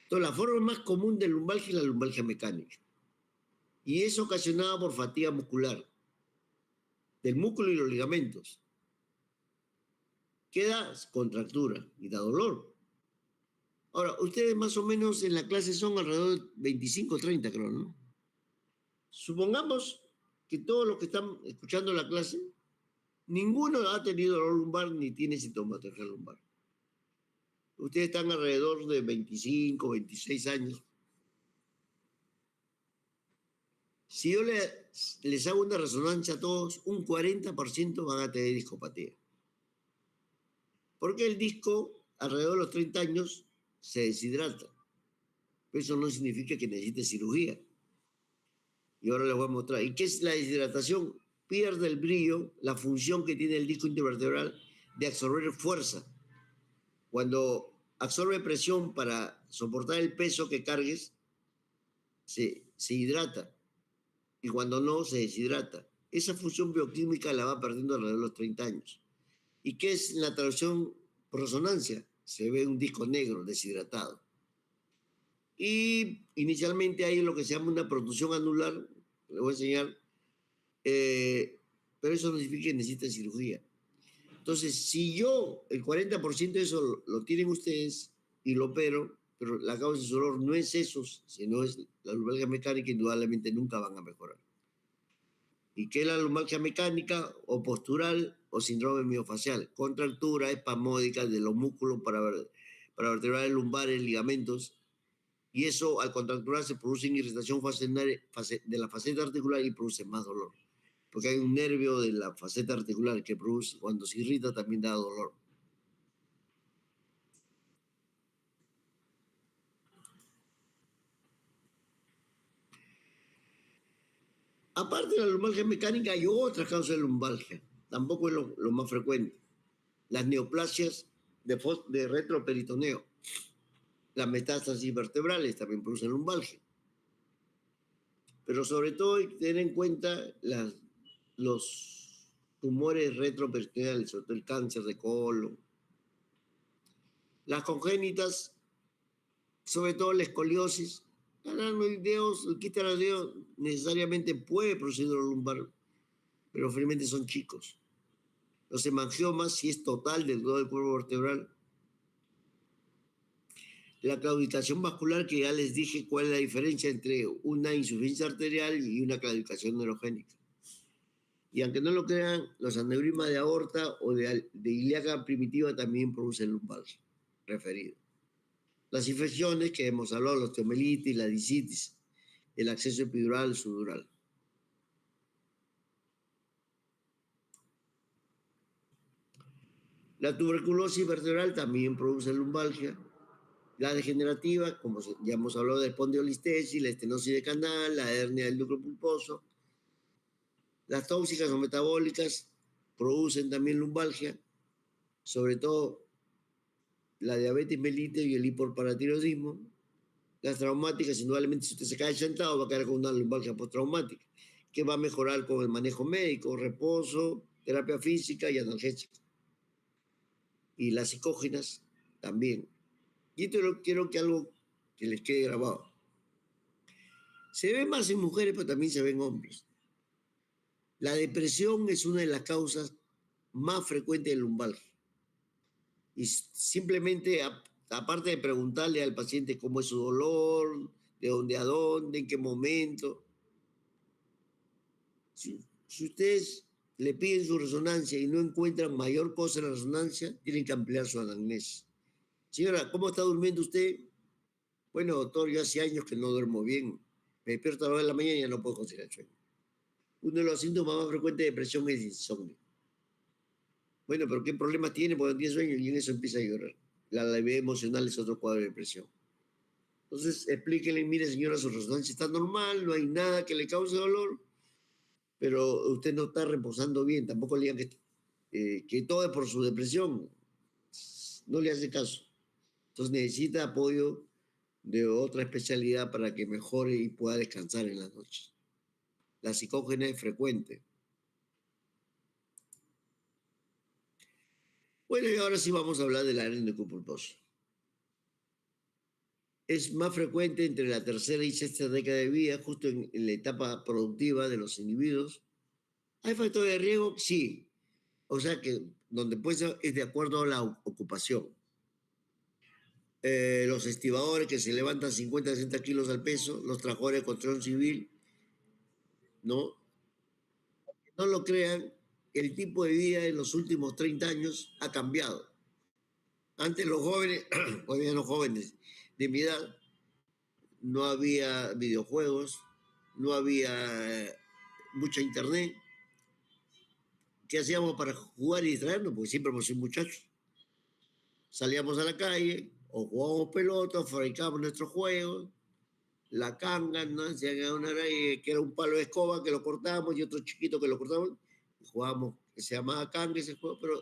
Entonces, la forma más común de lumbalgia es la lumbalgia mecánica. Y es ocasionada por fatiga muscular del músculo y los ligamentos. Queda contractura y da dolor. Ahora, ustedes más o menos en la clase son alrededor de 25 o 30, creo, ¿no? Supongamos que todos los que están escuchando la clase, ninguno ha tenido dolor lumbar ni tiene sintomatología lumbar. Ustedes están alrededor de 25, 26 años. Si yo les hago una resonancia a todos, un 40% van a tener discopatía. Porque el disco, alrededor de los 30 años, se deshidrata. Pero eso no significa que necesite cirugía. Y ahora les voy a mostrar. ¿Y qué es la deshidratación? Pierde el brillo, la función que tiene el disco intervertebral de absorber fuerza. Cuando absorbe presión para soportar el peso que cargues, se hidrata. Y cuando no, se deshidrata. Esa función bioquímica la va perdiendo alrededor de los 30 años. ¿Y qué es la traducción por resonancia? Se ve un disco negro deshidratado. Y inicialmente hay lo que se llama una protrusión anular, le voy a enseñar, pero eso no significa que necesite cirugía. Entonces, si yo, el 40% de eso lo tienen ustedes y lo opero, pero la causa de su dolor no es eso, sino es la lumbalgia mecánica, indudablemente nunca van a mejorar. ¿Y qué es la lumbalgia mecánica? O postural o síndrome miofacial. Contractura espasmódica de los músculos para vertebrales lumbares, ligamentos. Y eso, al contracturarse, produce irritación de la faceta articular y produce más dolor. Porque hay un nervio de la faceta articular que produce, cuando se irrita, también da dolor. Aparte de la lumbalgia mecánica, hay otras causas de lumbalgia. Tampoco es lo más frecuente. Las neoplasias de retroperitoneo. Las metástasis vertebrales también producen lumbalgia. Pero sobre todo hay que tener en cuenta los tumores retroperitoneales, sobre todo el cáncer de colon. Las congénitas, sobre todo la escoliosis, el quiste de los dedos necesariamente puede producir dolor lumbar, pero finalmente son chicos. Los hemangiomas, si es total del todo el cuerpo vertebral. La claudicación vascular, que ya les dije cuál es la diferencia entre una insuficiencia arterial y una claudicación neurogénica. Y aunque no lo crean, los aneurismas de aorta o de ilíaca primitiva también producen lumbalgia, referido. Las infecciones que hemos hablado, la osteomelitis, la disitis, el acceso epidural, subdural. La tuberculosis vertebral también produce lumbalgia. La degenerativa, como ya hemos hablado de espondilolistesis, la estenosis de canal, la hernia del núcleo pulposo. Las tóxicas o metabólicas producen también lumbalgia, sobre todo la diabetes mellitus y el hipoparatiroidismo. Las traumáticas, indudablemente, si usted se cae sentado, va a quedar con una lumbalgia postraumática, que va a mejorar con el manejo médico, reposo, terapia física y analgésica. Y las psicógenas también. Y esto quiero que algo que les quede grabado. Se ve más en mujeres, pero también se ve en hombres. La depresión es una de las causas más frecuentes de lumbalgia. Y simplemente, aparte de preguntarle al paciente cómo es su dolor, de dónde a dónde, en qué momento, si ustedes le piden su resonancia y no encuentran mayor cosa en la resonancia, tienen que ampliar su anamnesis. Señora, ¿cómo está durmiendo usted? Bueno, doctor, yo hace años que no duermo bien. Me despierto a las 2 de la mañana y ya no puedo conciliar el sueño. Uno de los síntomas más frecuentes de depresión es insomnio. Bueno, pero ¿qué problemas tiene? Porque no tiene sueño y en eso empieza a llorar. La levedad emocional es otro cuadro de depresión. Entonces, explíquenle, mire, señora, su resonancia está normal, no hay nada que le cause dolor, pero usted no está reposando bien. Tampoco le digan que todo es por su depresión. No le hace caso. Entonces, necesita apoyo de otra especialidad para que mejore y pueda descansar en las noches. La psicógena es frecuente. Bueno, y ahora sí vamos a hablar del arenocúpulo pulposo. Es más frecuente entre la tercera y sexta década de vida, justo en la etapa productiva de los individuos. ¿Hay factores de riesgo? Sí. O sea que donde puede ser es de acuerdo a la ocupación. Los estibadores que se levantan 50, 60 kilos al peso, los trabajadores de construcción civil, ¿no? No lo crean, el tipo de vida en los últimos 30 años ha cambiado. Antes los jóvenes, hoy día los jóvenes de mi edad, no había videojuegos, no había mucha internet. ¿Qué hacíamos para jugar y distraernos? Porque siempre hemos sido muchachos. Salíamos a la calle, o jugábamos pelota, o fabricábamos nuestros juegos, la canga, ¿no? Decían que era un palo de escoba que lo cortábamos y otro chiquito que lo cortábamos. Y jugábamos, que se llamaba canga ese juego, pero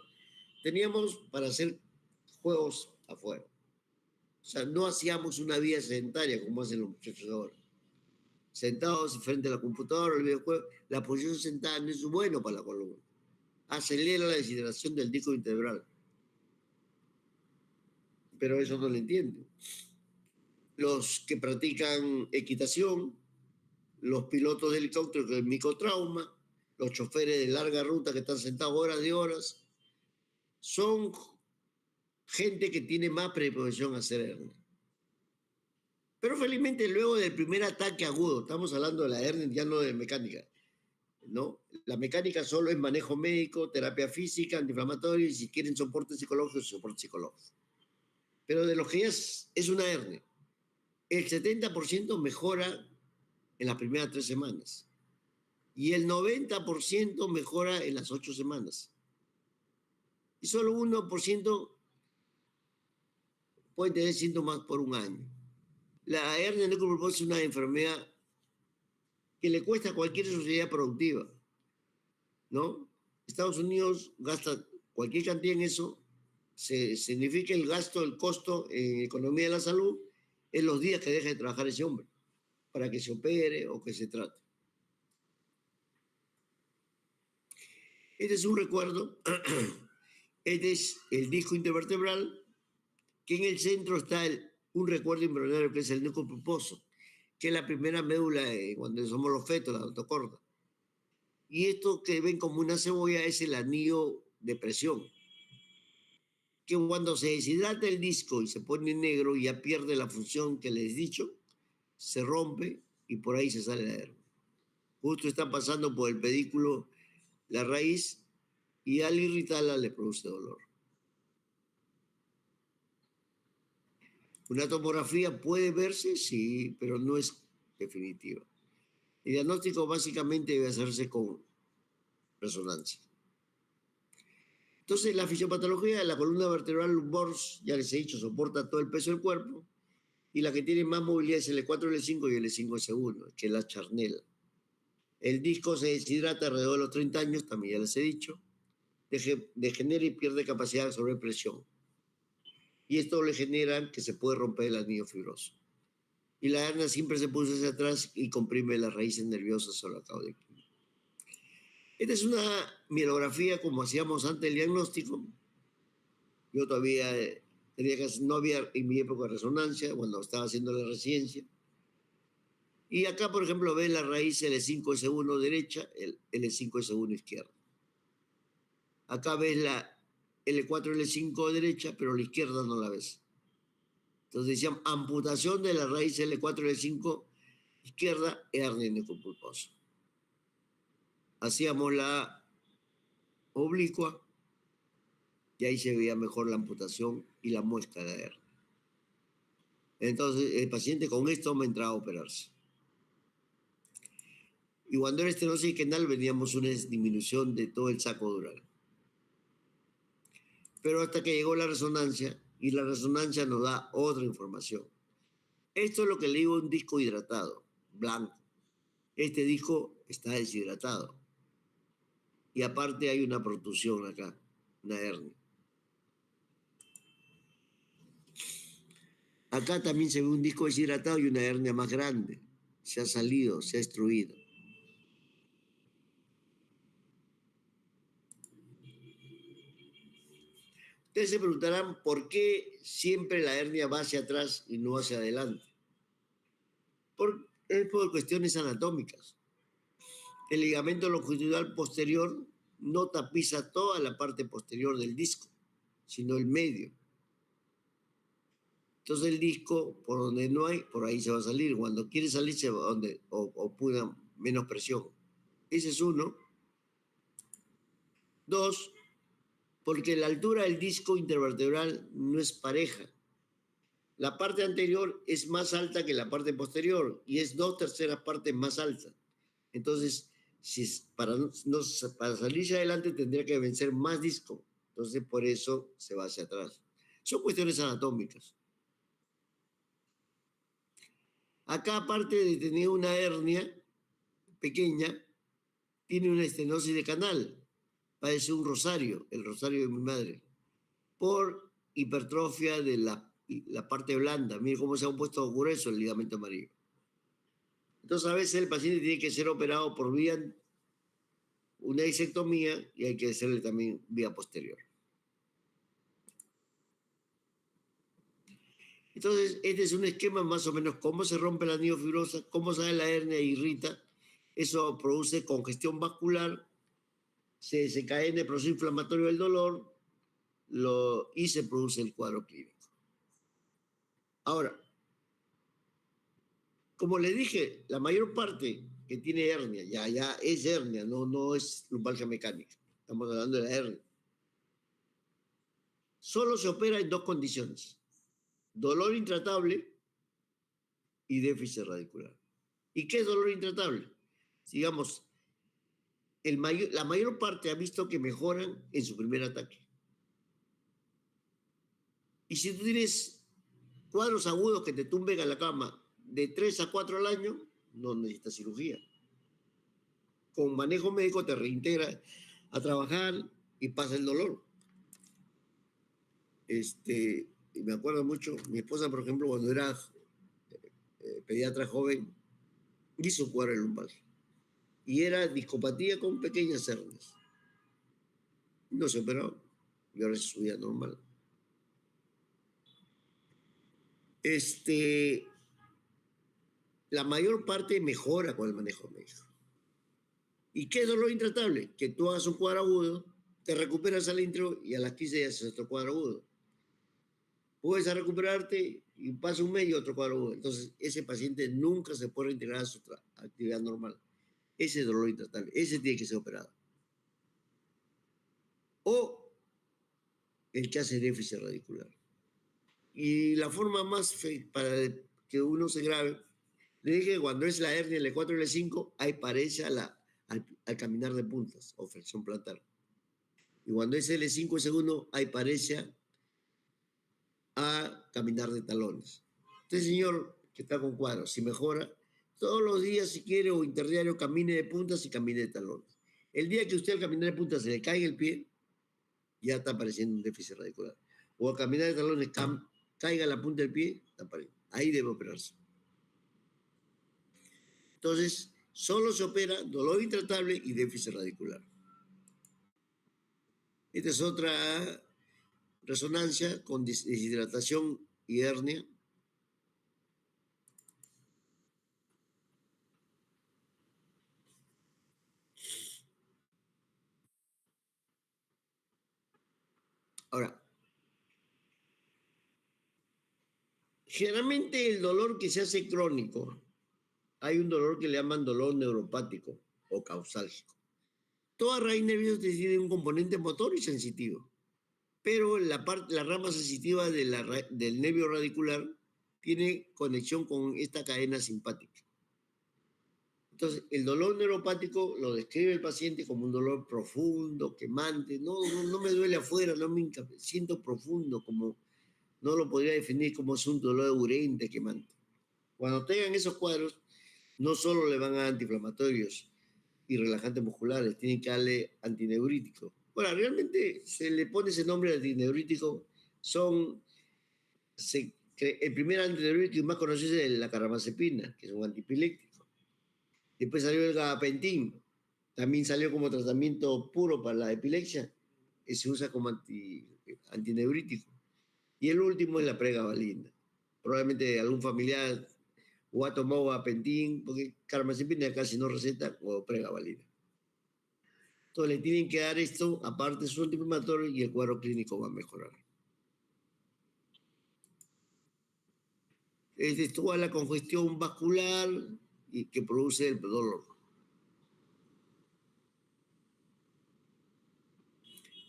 teníamos para hacer juegos afuera. O sea, no hacíamos una vida sedentaria como hacen los muchachos ahora. Sentados frente a la computadora, el videojuego, la posición sentada no es bueno para la columna. Acelera la deshidratación del disco vertebral. Pero eso no lo entienden. Los que practican equitación, los pilotos de helicóptero con microtrauma, los choferes de larga ruta que están sentados horas y horas, son gente que tiene más predisposición a hacer hernia. Pero felizmente luego del primer ataque agudo, estamos hablando de la hernia, ya no de mecánica, ¿no? La mecánica solo es manejo médico, terapia física, antiinflamatoria y si quieren soporte psicológico. Pero de los que ya es una hernia, el 70% mejora en las primeras 3 semanas y el 90% mejora en las 8 semanas. Y solo 1% puede tener síntomas por un año. La hernia necropulposa es una enfermedad que le cuesta a cualquier sociedad productiva, ¿no? Estados Unidos gasta cualquier cantidad en eso, se significa el gasto, el costo en economía de la salud, en los días que deja de trabajar ese hombre, para que se opere o que se trate. Este es un recuerdo, este es el disco intervertebral, que en el centro está un recuerdo embrionario que es el núcleo pulposo, que es la primera médula cuando somos los fetos, la autocorda. Y esto que ven como una cebolla es el anillo de presión, que cuando se deshidrata el disco y se pone negro y ya pierde la función que les he dicho, se rompe y por ahí se sale la hernia. Justo está pasando por el pedículo la raíz y al irritarla le produce dolor. Una tomografía puede verse, sí, pero no es definitiva. El diagnóstico básicamente debe hacerse con resonancia. Entonces, la fisiopatología de la columna vertebral Bors, ya les he dicho, soporta todo el peso del cuerpo, y la que tiene más movilidad es el E4, L5 y el E5S1, que es la charnela. El disco se deshidrata alrededor de los 30 años, también ya les he dicho, degenera y pierde capacidad de absorber presión. Y esto le genera que se puede romper el anillo fibroso. Y la hernia siempre se puso hacia atrás y comprime las raíces nerviosas sobre la cauda. Esta es una mielografía como hacíamos antes del diagnóstico. Yo todavía no había en mi época resonancia, cuando estaba haciendo la residencia. Y acá, por ejemplo, ven la raíz L5S1 derecha, el L5S1 izquierda. Acá ves la L4, L5 derecha, pero la izquierda no la ves. Entonces decían amputación de la raíz L4, L5 izquierda, hernia necropulposa. Hacíamos la oblicua y ahí se veía mejor la amputación y la muesca de la hernia. Entonces el paciente con esto me entraba a operarse. Y cuando era estenosis isquional veníamos una disminución de todo el saco dural. Pero hasta que llegó la resonancia, y la resonancia nos da otra información. Esto es lo que le digo un disco hidratado, blanco. Este disco está deshidratado. Y aparte hay una protusión acá, una hernia. Acá también se ve un disco deshidratado y una hernia más grande. Se ha salido, se ha destruido. Ustedes se preguntarán por qué siempre la hernia va hacia atrás y no hacia adelante. Es por cuestiones anatómicas. El ligamento longitudinal posterior no tapiza toda la parte posterior del disco, sino el medio. Entonces el disco, por donde no hay, por ahí se va a salir. Cuando quiere salir, se va donde, o pueda menos presión. Ese es uno. Dos, porque la altura del disco intervertebral no es pareja. La parte anterior es más alta que la parte posterior y es 2/3 partes más alta. Entonces, para salirse adelante tendría que vencer más disco. Entonces, por eso se va hacia atrás. Son cuestiones anatómicas. Acá, aparte de tener una hernia pequeña, tiene una estenosis de canal. Parece un rosario, el rosario de mi madre, por hipertrofia de la parte blanda. Mire cómo se ha puesto grueso el ligamento amarillo. Entonces, a veces el paciente tiene que ser operado por vía una disectomía y hay que hacerle también vía posterior. Entonces, este es un esquema más o menos cómo se rompe la anillo fibrosa, cómo sale la hernia e irrita. Eso produce congestión vascular, se desencadena el proceso inflamatorio del dolor y se produce el cuadro clínico. Ahora, como le dije, la mayor parte que tiene hernia, ya es hernia, no es lumbalgia mecánica. Estamos hablando de la hernia. Solo se opera en dos condiciones: dolor intratable y déficit radicular. ¿Y qué es dolor intratable? Digamos, la mayor parte ha visto que mejoran en su primer ataque. Y si tú tienes cuadros agudos que te tumben a la cama de 3 a 4 al año, no necesitas cirugía. Con manejo médico te reintegra a trabajar y pasa el dolor. Y me acuerdo mucho, mi esposa, por ejemplo, cuando era pediatra joven, hizo cuadro de lumbalgia. Y era discopatía con pequeñas hernias. No se operó y ahora es su vida normal. La mayor parte mejora con el manejo médico. ¿Y qué es dolor intratable? Que tú hagas un cuadro agudo, te recuperas al intro y a las 15 días haces otro cuadro agudo. Puedes recuperarte y pasa un mes y otro cuadro agudo. Entonces, ese paciente nunca se puede reintegrar a su actividad normal. Ese es dolor intratable. Ese tiene que ser operado. O el que hace déficit radicular. Y la forma más para que uno se grave, le dije que cuando es la hernia L4 y L5, hay pareja al caminar de puntas o flexión plantar. Y cuando es L5 y segundo, hay pareja a caminar de talones. Este señor que está con cuadros, si mejora, todos los días, si quiere, o interdiario, camine de puntas y camine de talones. El día que usted al caminar de puntas se le caiga el pie, ya está apareciendo un déficit radicular. O al caminar de talones caiga la punta del pie, está apareciendo. Ahí debe operarse. Entonces, solo se opera dolor intratable y déficit radicular. Esta es otra resonancia con deshidratación y hernia. Ahora, generalmente el dolor que se hace crónico, hay un dolor que le llaman dolor neuropático o causálgico. Toda raíz nerviosa tiene un componente motor y sensitivo, pero la rama sensitiva del nervio radicular tiene conexión con esta cadena simpática. Entonces, el dolor neuropático lo describe el paciente como un dolor profundo, quemante. No me duele afuera, no me siento profundo, como no lo podría definir como es un dolor urente, quemante. Cuando tengan esos cuadros, no solo le van a dar antiinflamatorios y relajantes musculares, tienen que darle antineurítico. Bueno, realmente se le pone ese nombre de antineurítico. El primer antineurítico más conocido es la carbamazepina, que es un antipilíptico. Después salió el gabapentin, también salió como tratamiento puro para la epilepsia, y se usa como antineurítico. Y el último es la pregabalina. Probablemente algún familiar o ha tomado gabapentin, porque carbamazepina casi no receta, o pregabalina. Entonces le tienen que dar esto, aparte de su antiinflamatorio, y el cuadro clínico va a mejorar. Es toda la congestión vascular y que produce el dolor.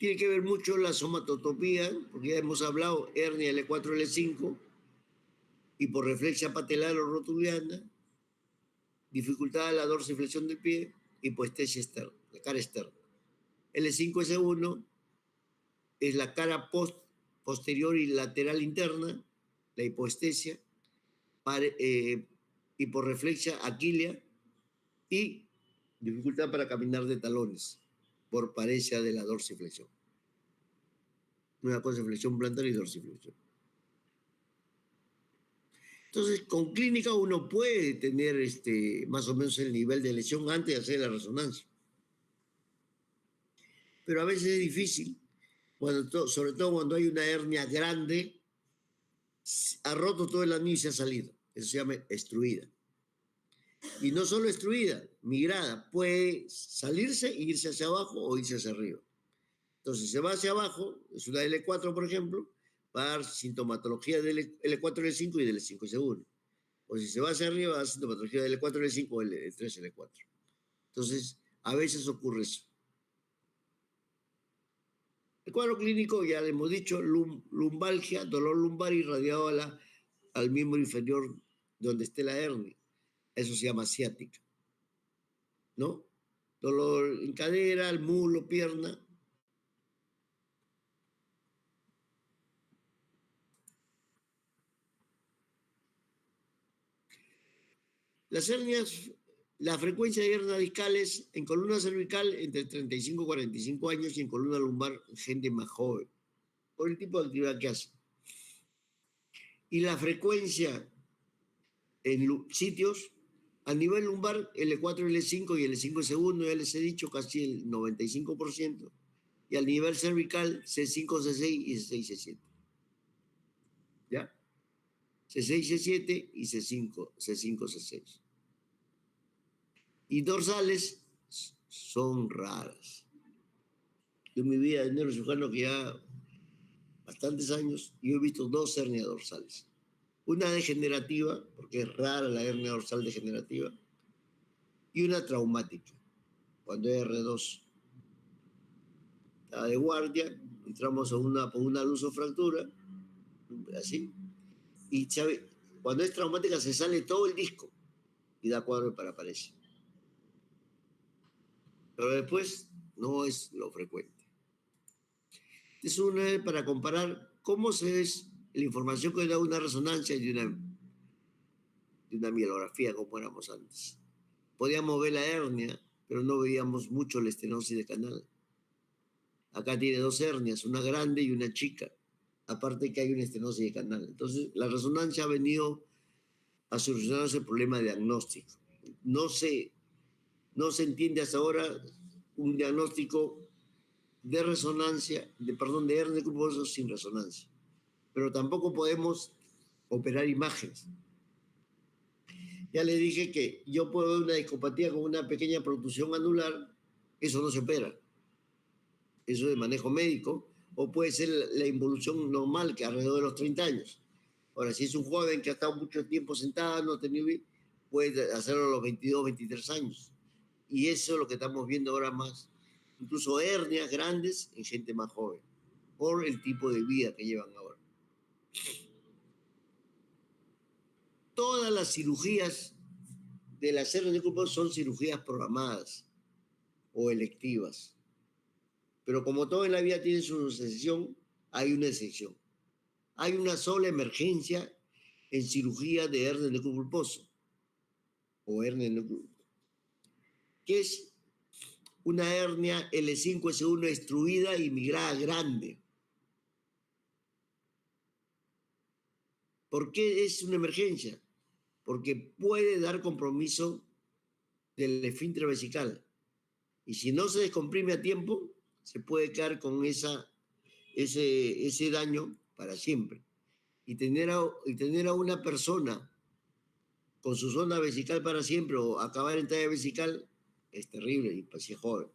Tiene que ver mucho la somatotopía, porque ya hemos hablado hernia L4, L5, y por reflexia patelar o rotuliana, dificultad de la dorsiflexión del pie, hipoestesia externa, la cara externa. L5S1 es la cara posterior y lateral interna, la hipoestesia, hiporreflexia aquilia y dificultad para caminar de talones por paresia de la dorsiflexión. Una cosa es flexión plantar y dorsiflexión. Entonces, con clínica uno puede tener más o menos el nivel de lesión antes de hacer la resonancia. Pero a veces es difícil, sobre todo cuando hay una hernia grande, ha roto todo el anillo y se ha salido. Eso se llama extruida. Y no solo extruida, migrada. Puede salirse e irse hacia abajo o irse hacia arriba. Entonces, si se va hacia abajo, es una L4, por ejemplo, va a dar sintomatología del L4, L5 y del L5 L1. O si se va hacia arriba, va a dar sintomatología del L4, L5 o L3, L4. Entonces, a veces ocurre eso. El cuadro clínico, ya le hemos dicho, lumbalgia, dolor lumbar irradiado al miembro inferior donde esté la hernia. Eso se llama ciática, ¿no? Dolor en cadera, el muslo, pierna. Las hernias, la frecuencia de hernias discales en columna cervical entre 35 y 45 años y en columna lumbar gente más joven, por el tipo de actividad que hace. Y la frecuencia en sitios a nivel lumbar, L4, L5 y L5 segundo, ya les he dicho, casi el 95%. Y al nivel cervical, C5, C6 y C6, C7. ¿Ya? C6, C7 y C5, C6. Y dorsales son raras. Yo en mi vida de neurocirujano, que ya bastantes años, yo he visto 2 hernias dorsales. Una degenerativa, porque es rara la hernia dorsal degenerativa, y una traumática, cuando es R2. Estaba de guardia, entramos por una lusofractura, así, y cuando es traumática se sale todo el disco y da cuadro de paraparesia. Pero después no es lo frecuente. Es una para comparar cómo se ve la información que da una resonancia y de una mielografía, como éramos antes. Podíamos ver la hernia, pero no veíamos mucho la estenosis de canal. Acá tiene 2 hernias, una grande y una chica. Aparte que hay una estenosis de canal. Entonces, la resonancia ha venido a solucionar ese problema diagnóstico. No se entiende hasta ahora un diagnóstico de resonancia, de hernia de grupo óseo sin resonancia. Pero tampoco podemos operar imágenes. Ya le dije que yo puedo ver una discopatía con una pequeña protrusión anular, eso no se opera. Eso es de manejo médico, o puede ser la involución normal, que alrededor de los 30 años. Ahora, si es un joven que ha estado mucho tiempo sentado, no ha tenido, puede hacerlo a los 22, 23 años. Y eso es lo que estamos viendo ahora más. Incluso hernias grandes en gente más joven, por el tipo de vida que llevan ahora. Todas las cirugías de las hernias de grupo son cirugías programadas o electivas. Pero como todo en la vida tiene su excepción, hay una excepción. Hay una sola emergencia en cirugía de hernia de núcleo pulposo o hernia de núcleo, que es una hernia L5S1 extruida y migrada grande. ¿Por qué es una emergencia? Porque puede dar compromiso del esfínter vesical. Y si no se descomprime a tiempo, se puede quedar con ese daño para siempre. Y tener a una persona con su zona vesical para siempre o acabar en talla vesical es terrible y pues si es joven.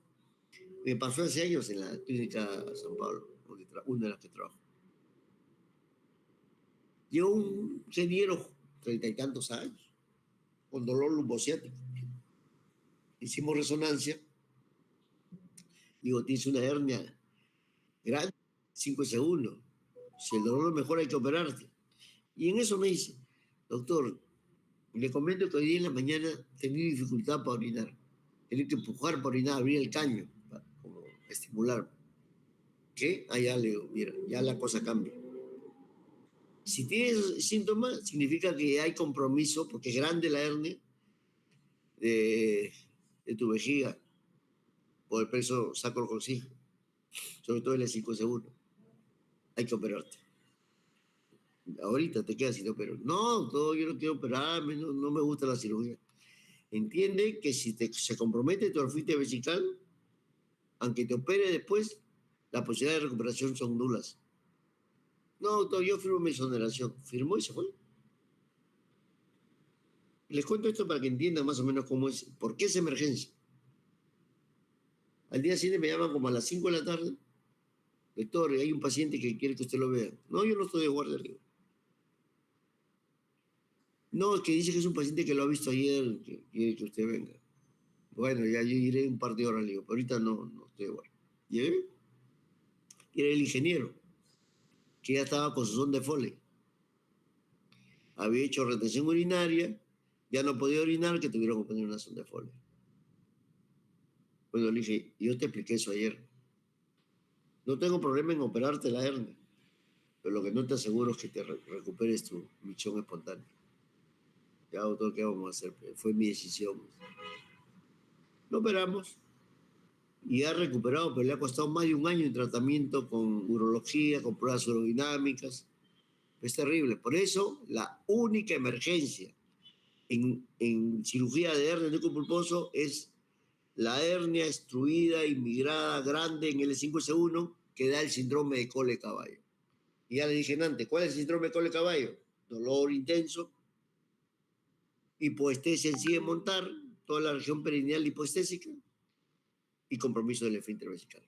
Me pasó hace años en la clínica San Pablo, una de las que trabajo. Llegó un ingeniero, 30 y tantos años, con dolor lumbociático. Hicimos resonancia. Digo, tienes una hernia grande, 5S1. Si el dolor mejor hay que operarte. Y en eso me dice, doctor, le comento que hoy día en la mañana tenía dificultad para orinar. Tenía que empujar para orinar, abrir el caño, para como estimular. ¿Qué? Ya le digo, mira, ya la cosa cambia. Si tienes síntomas, significa que hay compromiso, porque es grande la hernia de tu vejiga por el peso sacrococcígeo, sobre todo el L5S1. Hay que operarte. Ahorita te quedas sin operar. No, todo, yo no quiero operarme, no me gusta la cirugía. Entiende que si se compromete tu orfitis vesical, aunque te opere después, las posibilidades de recuperación son nulas. No, doctor, yo firmo mi exoneración. Firmó y se fue. Les cuento esto para que entiendan más o menos cómo es, por qué es emergencia. Al día siguiente me llaman como a las 5 de la tarde. Doctor, hay un paciente que quiere que usted lo vea. No, yo no estoy de guardia. Digo. No, es que dice que es un paciente que lo ha visto ayer, que quiere que usted venga. Bueno, ya yo iré un par de horas, le digo, pero ahorita no estoy de guardia. Llegué y era el ingeniero, que ya estaba con su son de Foley. Había hecho retención urinaria, ya no podía orinar, que tuvieron que poner una sonda de Foley. Bueno, le dije, yo te expliqué eso ayer. No tengo problema en operarte la hernia, pero lo que no te aseguro es que te recuperes tu micción espontánea. Ya, doctor, ¿qué vamos a hacer? Fue mi decisión. Lo operamos y ha recuperado, pero le ha costado más de un año en tratamiento con urología, con pruebas urodinámicas. Es terrible. Por eso, la única emergencia en cirugía de hernia pulposo es la hernia extruida, inmigrada, grande en L5S1, que da el síndrome de Cole-Caballo. Y ya le dije antes, ¿cuál es el síndrome de Cole-Caballo? Dolor intenso, hipoestesia en sí de montar, toda la región perineal hipoestésica y compromiso del esfínter vesical.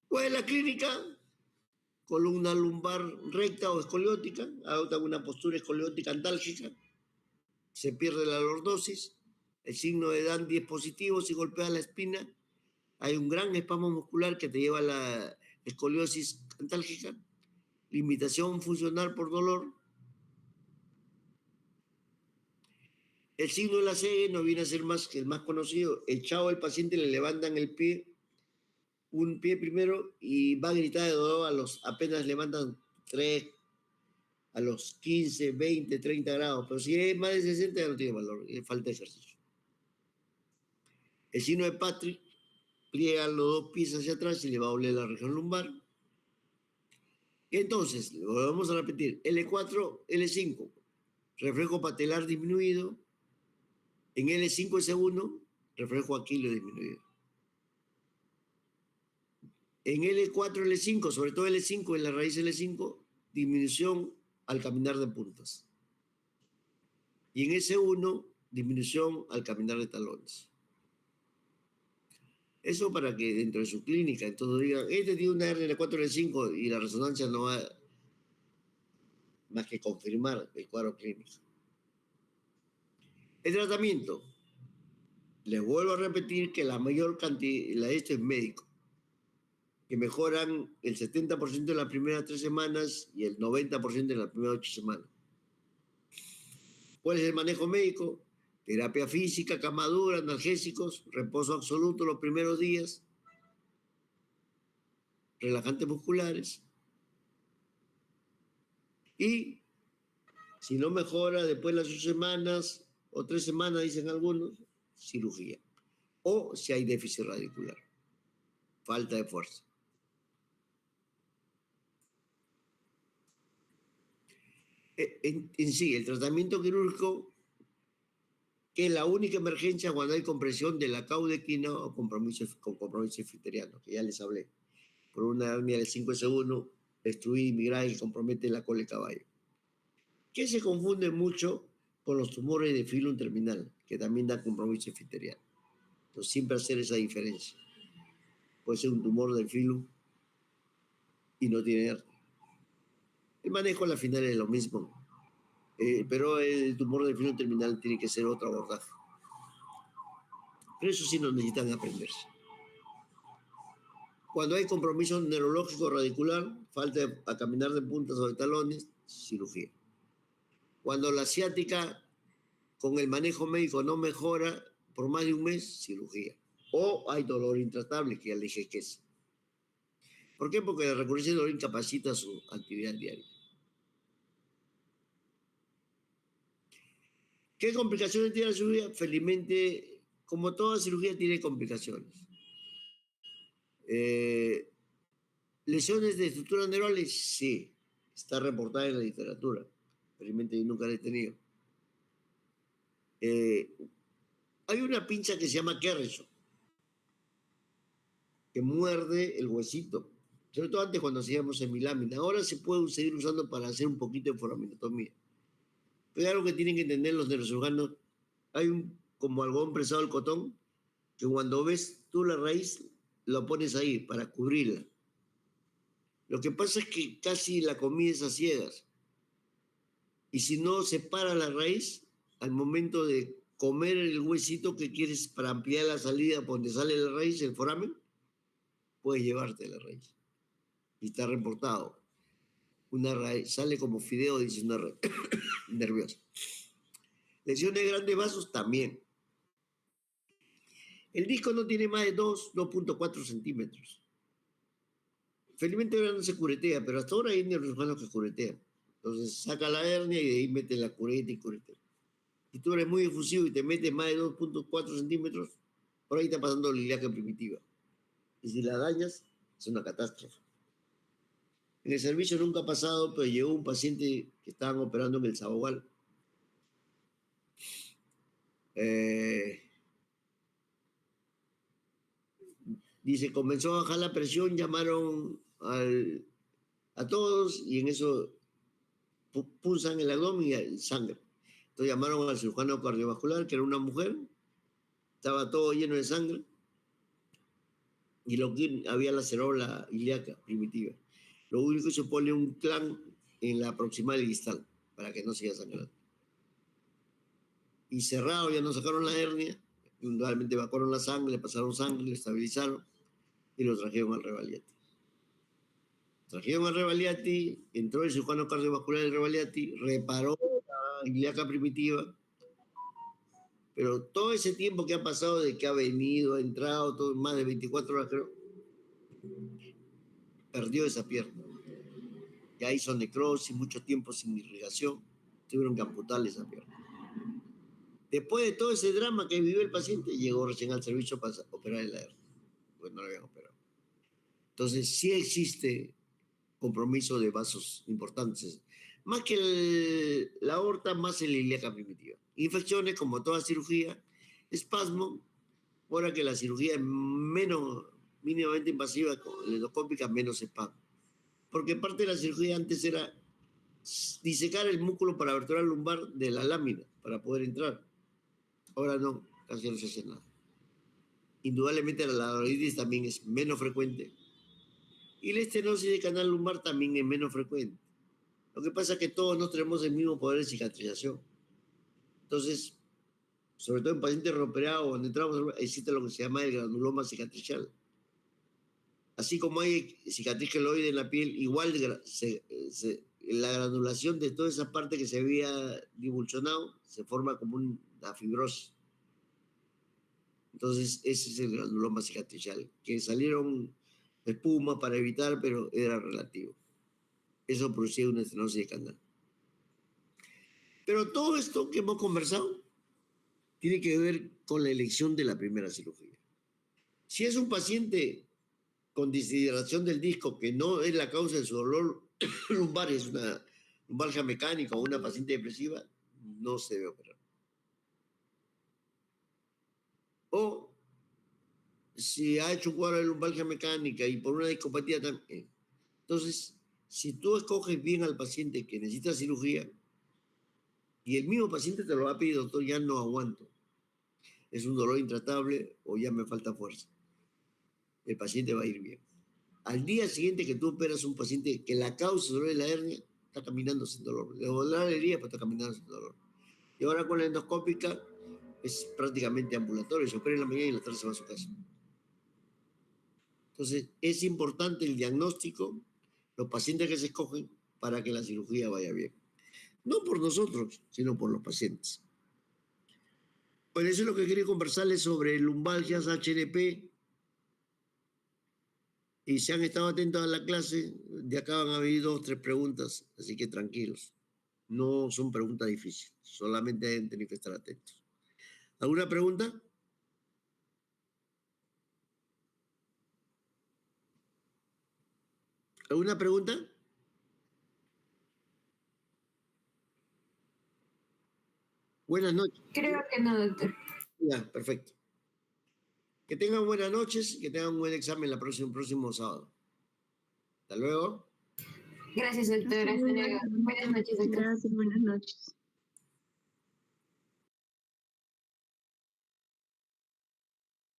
¿Cuál es la clínica? Columna lumbar recta o escoliótica, adopta una postura escoliótica antálgica, se pierde la lordosis, el signo de Dandy es positivo, si golpea la espina, hay un gran espasmo muscular que te lleva a la escoliosis antálgica, limitación funcional por dolor. El signo de la CE no viene a ser más que el más conocido. Echado al paciente le levantan el pie, un pie primero, y va a gritar de dolor apenas levantan 3, a los 15, 20, 30 grados. Pero si es más de 60 ya no tiene valor, falta de ejercicio. El signo de Patrick pliega los dos pies hacia atrás y le va a doler la región lumbar. Entonces, lo vamos a repetir, L4, L5, reflejo patelar disminuido, en L5S1, reflejo aquileo disminuido. En L4, L5, sobre todo L5, en la raíz L5, disminución al caminar de puntas. Y en S1, disminución al caminar de talones. Eso para que dentro de su clínica, entonces digan, este tiene una hernia L4, L5 y la resonancia no va más que confirmar el cuadro clínico. El tratamiento. Les vuelvo a repetir que la mayor cantidad de esto es médico, que mejoran el 70% en las primeras 3 semanas y el 90% en las primeras 8 semanas. ¿Cuál es el manejo médico? Terapia física, camadura, analgésicos, reposo absoluto los primeros días, relajantes musculares. Y si no mejora después de las 8 semanas o 3 semanas, dicen algunos, cirugía. O si hay déficit radicular, falta de fuerza. En sí, el tratamiento quirúrgico, que es la única emergencia cuando hay compresión de la caudequina o con compromiso esfiteriano, que ya les hablé, por una hernia del 5S1, destruida y migrada y compromete la cola de caballo. Que se confunde mucho con los tumores de filum terminal, que también dan compromiso esfiteriano. Entonces, siempre hacer esa diferencia. Puede ser un tumor del filum y no tiene hernia. El manejo a la final es lo mismo, pero el tumor del filum terminal tiene que ser otro abordaje. Pero eso sí no necesitan aprenderse. Cuando hay compromiso neurológico radicular, falta a caminar de puntas o de talones, cirugía. Cuando la ciática con el manejo médico no mejora por más de un mes, cirugía. O hay dolor intratable, que ya le dije que es. ¿Por qué? Porque la recurrencia del dolor incapacita su actividad diaria. ¿Qué complicaciones tiene la cirugía? Felizmente, como toda cirugía, tiene complicaciones. ¿Lesiones de estructuras neurales? Sí, está reportada en la literatura. Felizmente yo nunca la he tenido. Hay una pinza que se llama Kerrison, que muerde el huesito, sobre todo antes cuando hacíamos semilámina. Ahora se puede seguir usando para hacer un poquito de foraminotomía. Pero algo que tienen que entender los neurocirujanos, hay como algodón prensado el cotón, que cuando ves tú la raíz, lo pones ahí para cubrirla. Lo que pasa es que casi la comida es a ciegas. Y si no separa la raíz, al momento de comer el huesito que quieres para ampliar la salida por donde sale la raíz, el foramen, puedes llevarte la raíz. Y está reportado. Una raíz sale como fideo, dice una raíz nerviosa. Lesiones de grandes vasos también. El disco no tiene más de 2.4 centímetros. Felizmente ahora no se curetea, pero hasta ahora hay neurocirujanos que curetean. Entonces saca la hernia y de ahí mete la cureta y curetea. Si tú eres muy efusivo y te metes más de 2.4 centímetros, por ahí está pasando la ilíaca primitiva. Y si la dañas, es una catástrofe. En el servicio nunca ha pasado, pero llegó un paciente que estaban operando en el Sabogal. Dice, comenzó a bajar la presión, llamaron a todos y en eso pulsan el abdomen y hay sangre. Entonces llamaron al cirujano cardiovascular, que era una mujer, estaba todo lleno de sangre y lo que había lacerado la ilíaca primitiva. Lo único que se pone un clan en la proximal y distal para que no siga sangrando. Y cerrado, ya nos sacaron la hernia, indudablemente evacuaron la sangre, le pasaron sangre, le estabilizaron y lo trajeron al Rebagliati. Trajeron al Rebagliati, entró el cirujano cardiovascular del Rebagliati, reparó la ilíaca primitiva, pero todo ese tiempo que ha pasado de que ha venido, ha entrado, todo, más de 24 horas creo, perdió esa pierna. Ya hizo necrosis, mucho tiempo sin irrigación, tuvieron que amputarle esa pierna. Después de todo ese drama que vivió el paciente, llegó recién al servicio para operar el hernia, porque no lo habían operado. Entonces sí existe compromiso de vasos importantes, más que la aorta, más en la ilíaca primitiva. Infecciones, como toda cirugía, espasmo, ahora que la cirugía es menos, mínimamente invasiva, endoscópica, menos espasmo. Porque parte de la cirugía antes era disecar el músculo paravertebral lumbar de la lámina para poder entrar. Ahora no, casi no se hace nada. Indudablemente la lavaditis también es menos frecuente. Y la estenosis de canal lumbar también es menos frecuente. Lo que pasa es que todos no tenemos el mismo poder de cicatrización. Entonces, sobre todo en pacientes reoperados, cuando entramos, existe lo que se llama el granuloma cicatricial. Así como hay cicatriz queloide en la piel, igual la granulación de toda esa parte que se había divulsionado se forma como una fibrosis. Entonces, ese es el granuloma cicatricial, que salieron espuma para evitar, pero era relativo. Eso producía una estenosis de canal. Pero todo esto que hemos conversado tiene que ver con la elección de la primera cirugía. Si es un paciente con deshidratación del disco, que no es la causa de su dolor lumbar, es una lumbalgia mecánica o una paciente depresiva, no se debe operar. O si ha hecho un cuadro de lumbalgia mecánica y por una discopatía también. Entonces, si tú escoges bien al paciente que necesita cirugía y el mismo paciente te lo va a pedir, doctor, ya no aguanto, es un dolor intratable o ya me falta fuerza, el paciente va a ir bien. Al día siguiente que tú operas un paciente que la causa del dolor de la hernia, está caminando sin dolor. Le dolerá la herida, pero está caminando sin dolor. Y ahora con la endoscópica es prácticamente ambulatorio. Se opera en la mañana y en la tarde se va a su casa. Entonces, es importante el diagnóstico, los pacientes que se escogen para que la cirugía vaya bien. No por nosotros, sino por los pacientes. Por eso es lo que quería conversarles sobre lumbalgias, HNP. Y si han estado atentos a la clase, de acá van a haber 2 o 3 preguntas, así que tranquilos. No son preguntas difíciles, solamente tienen que estar atentos. ¿Alguna pregunta? ¿Alguna pregunta? Buenas noches. Creo que no, doctor. Ya, perfecto. Que tengan buenas noches y que tengan un buen examen el próximo sábado. Hasta luego. Gracias, doctor. Hasta luego. Buenas noches, doctor. Gracias, buenas noches.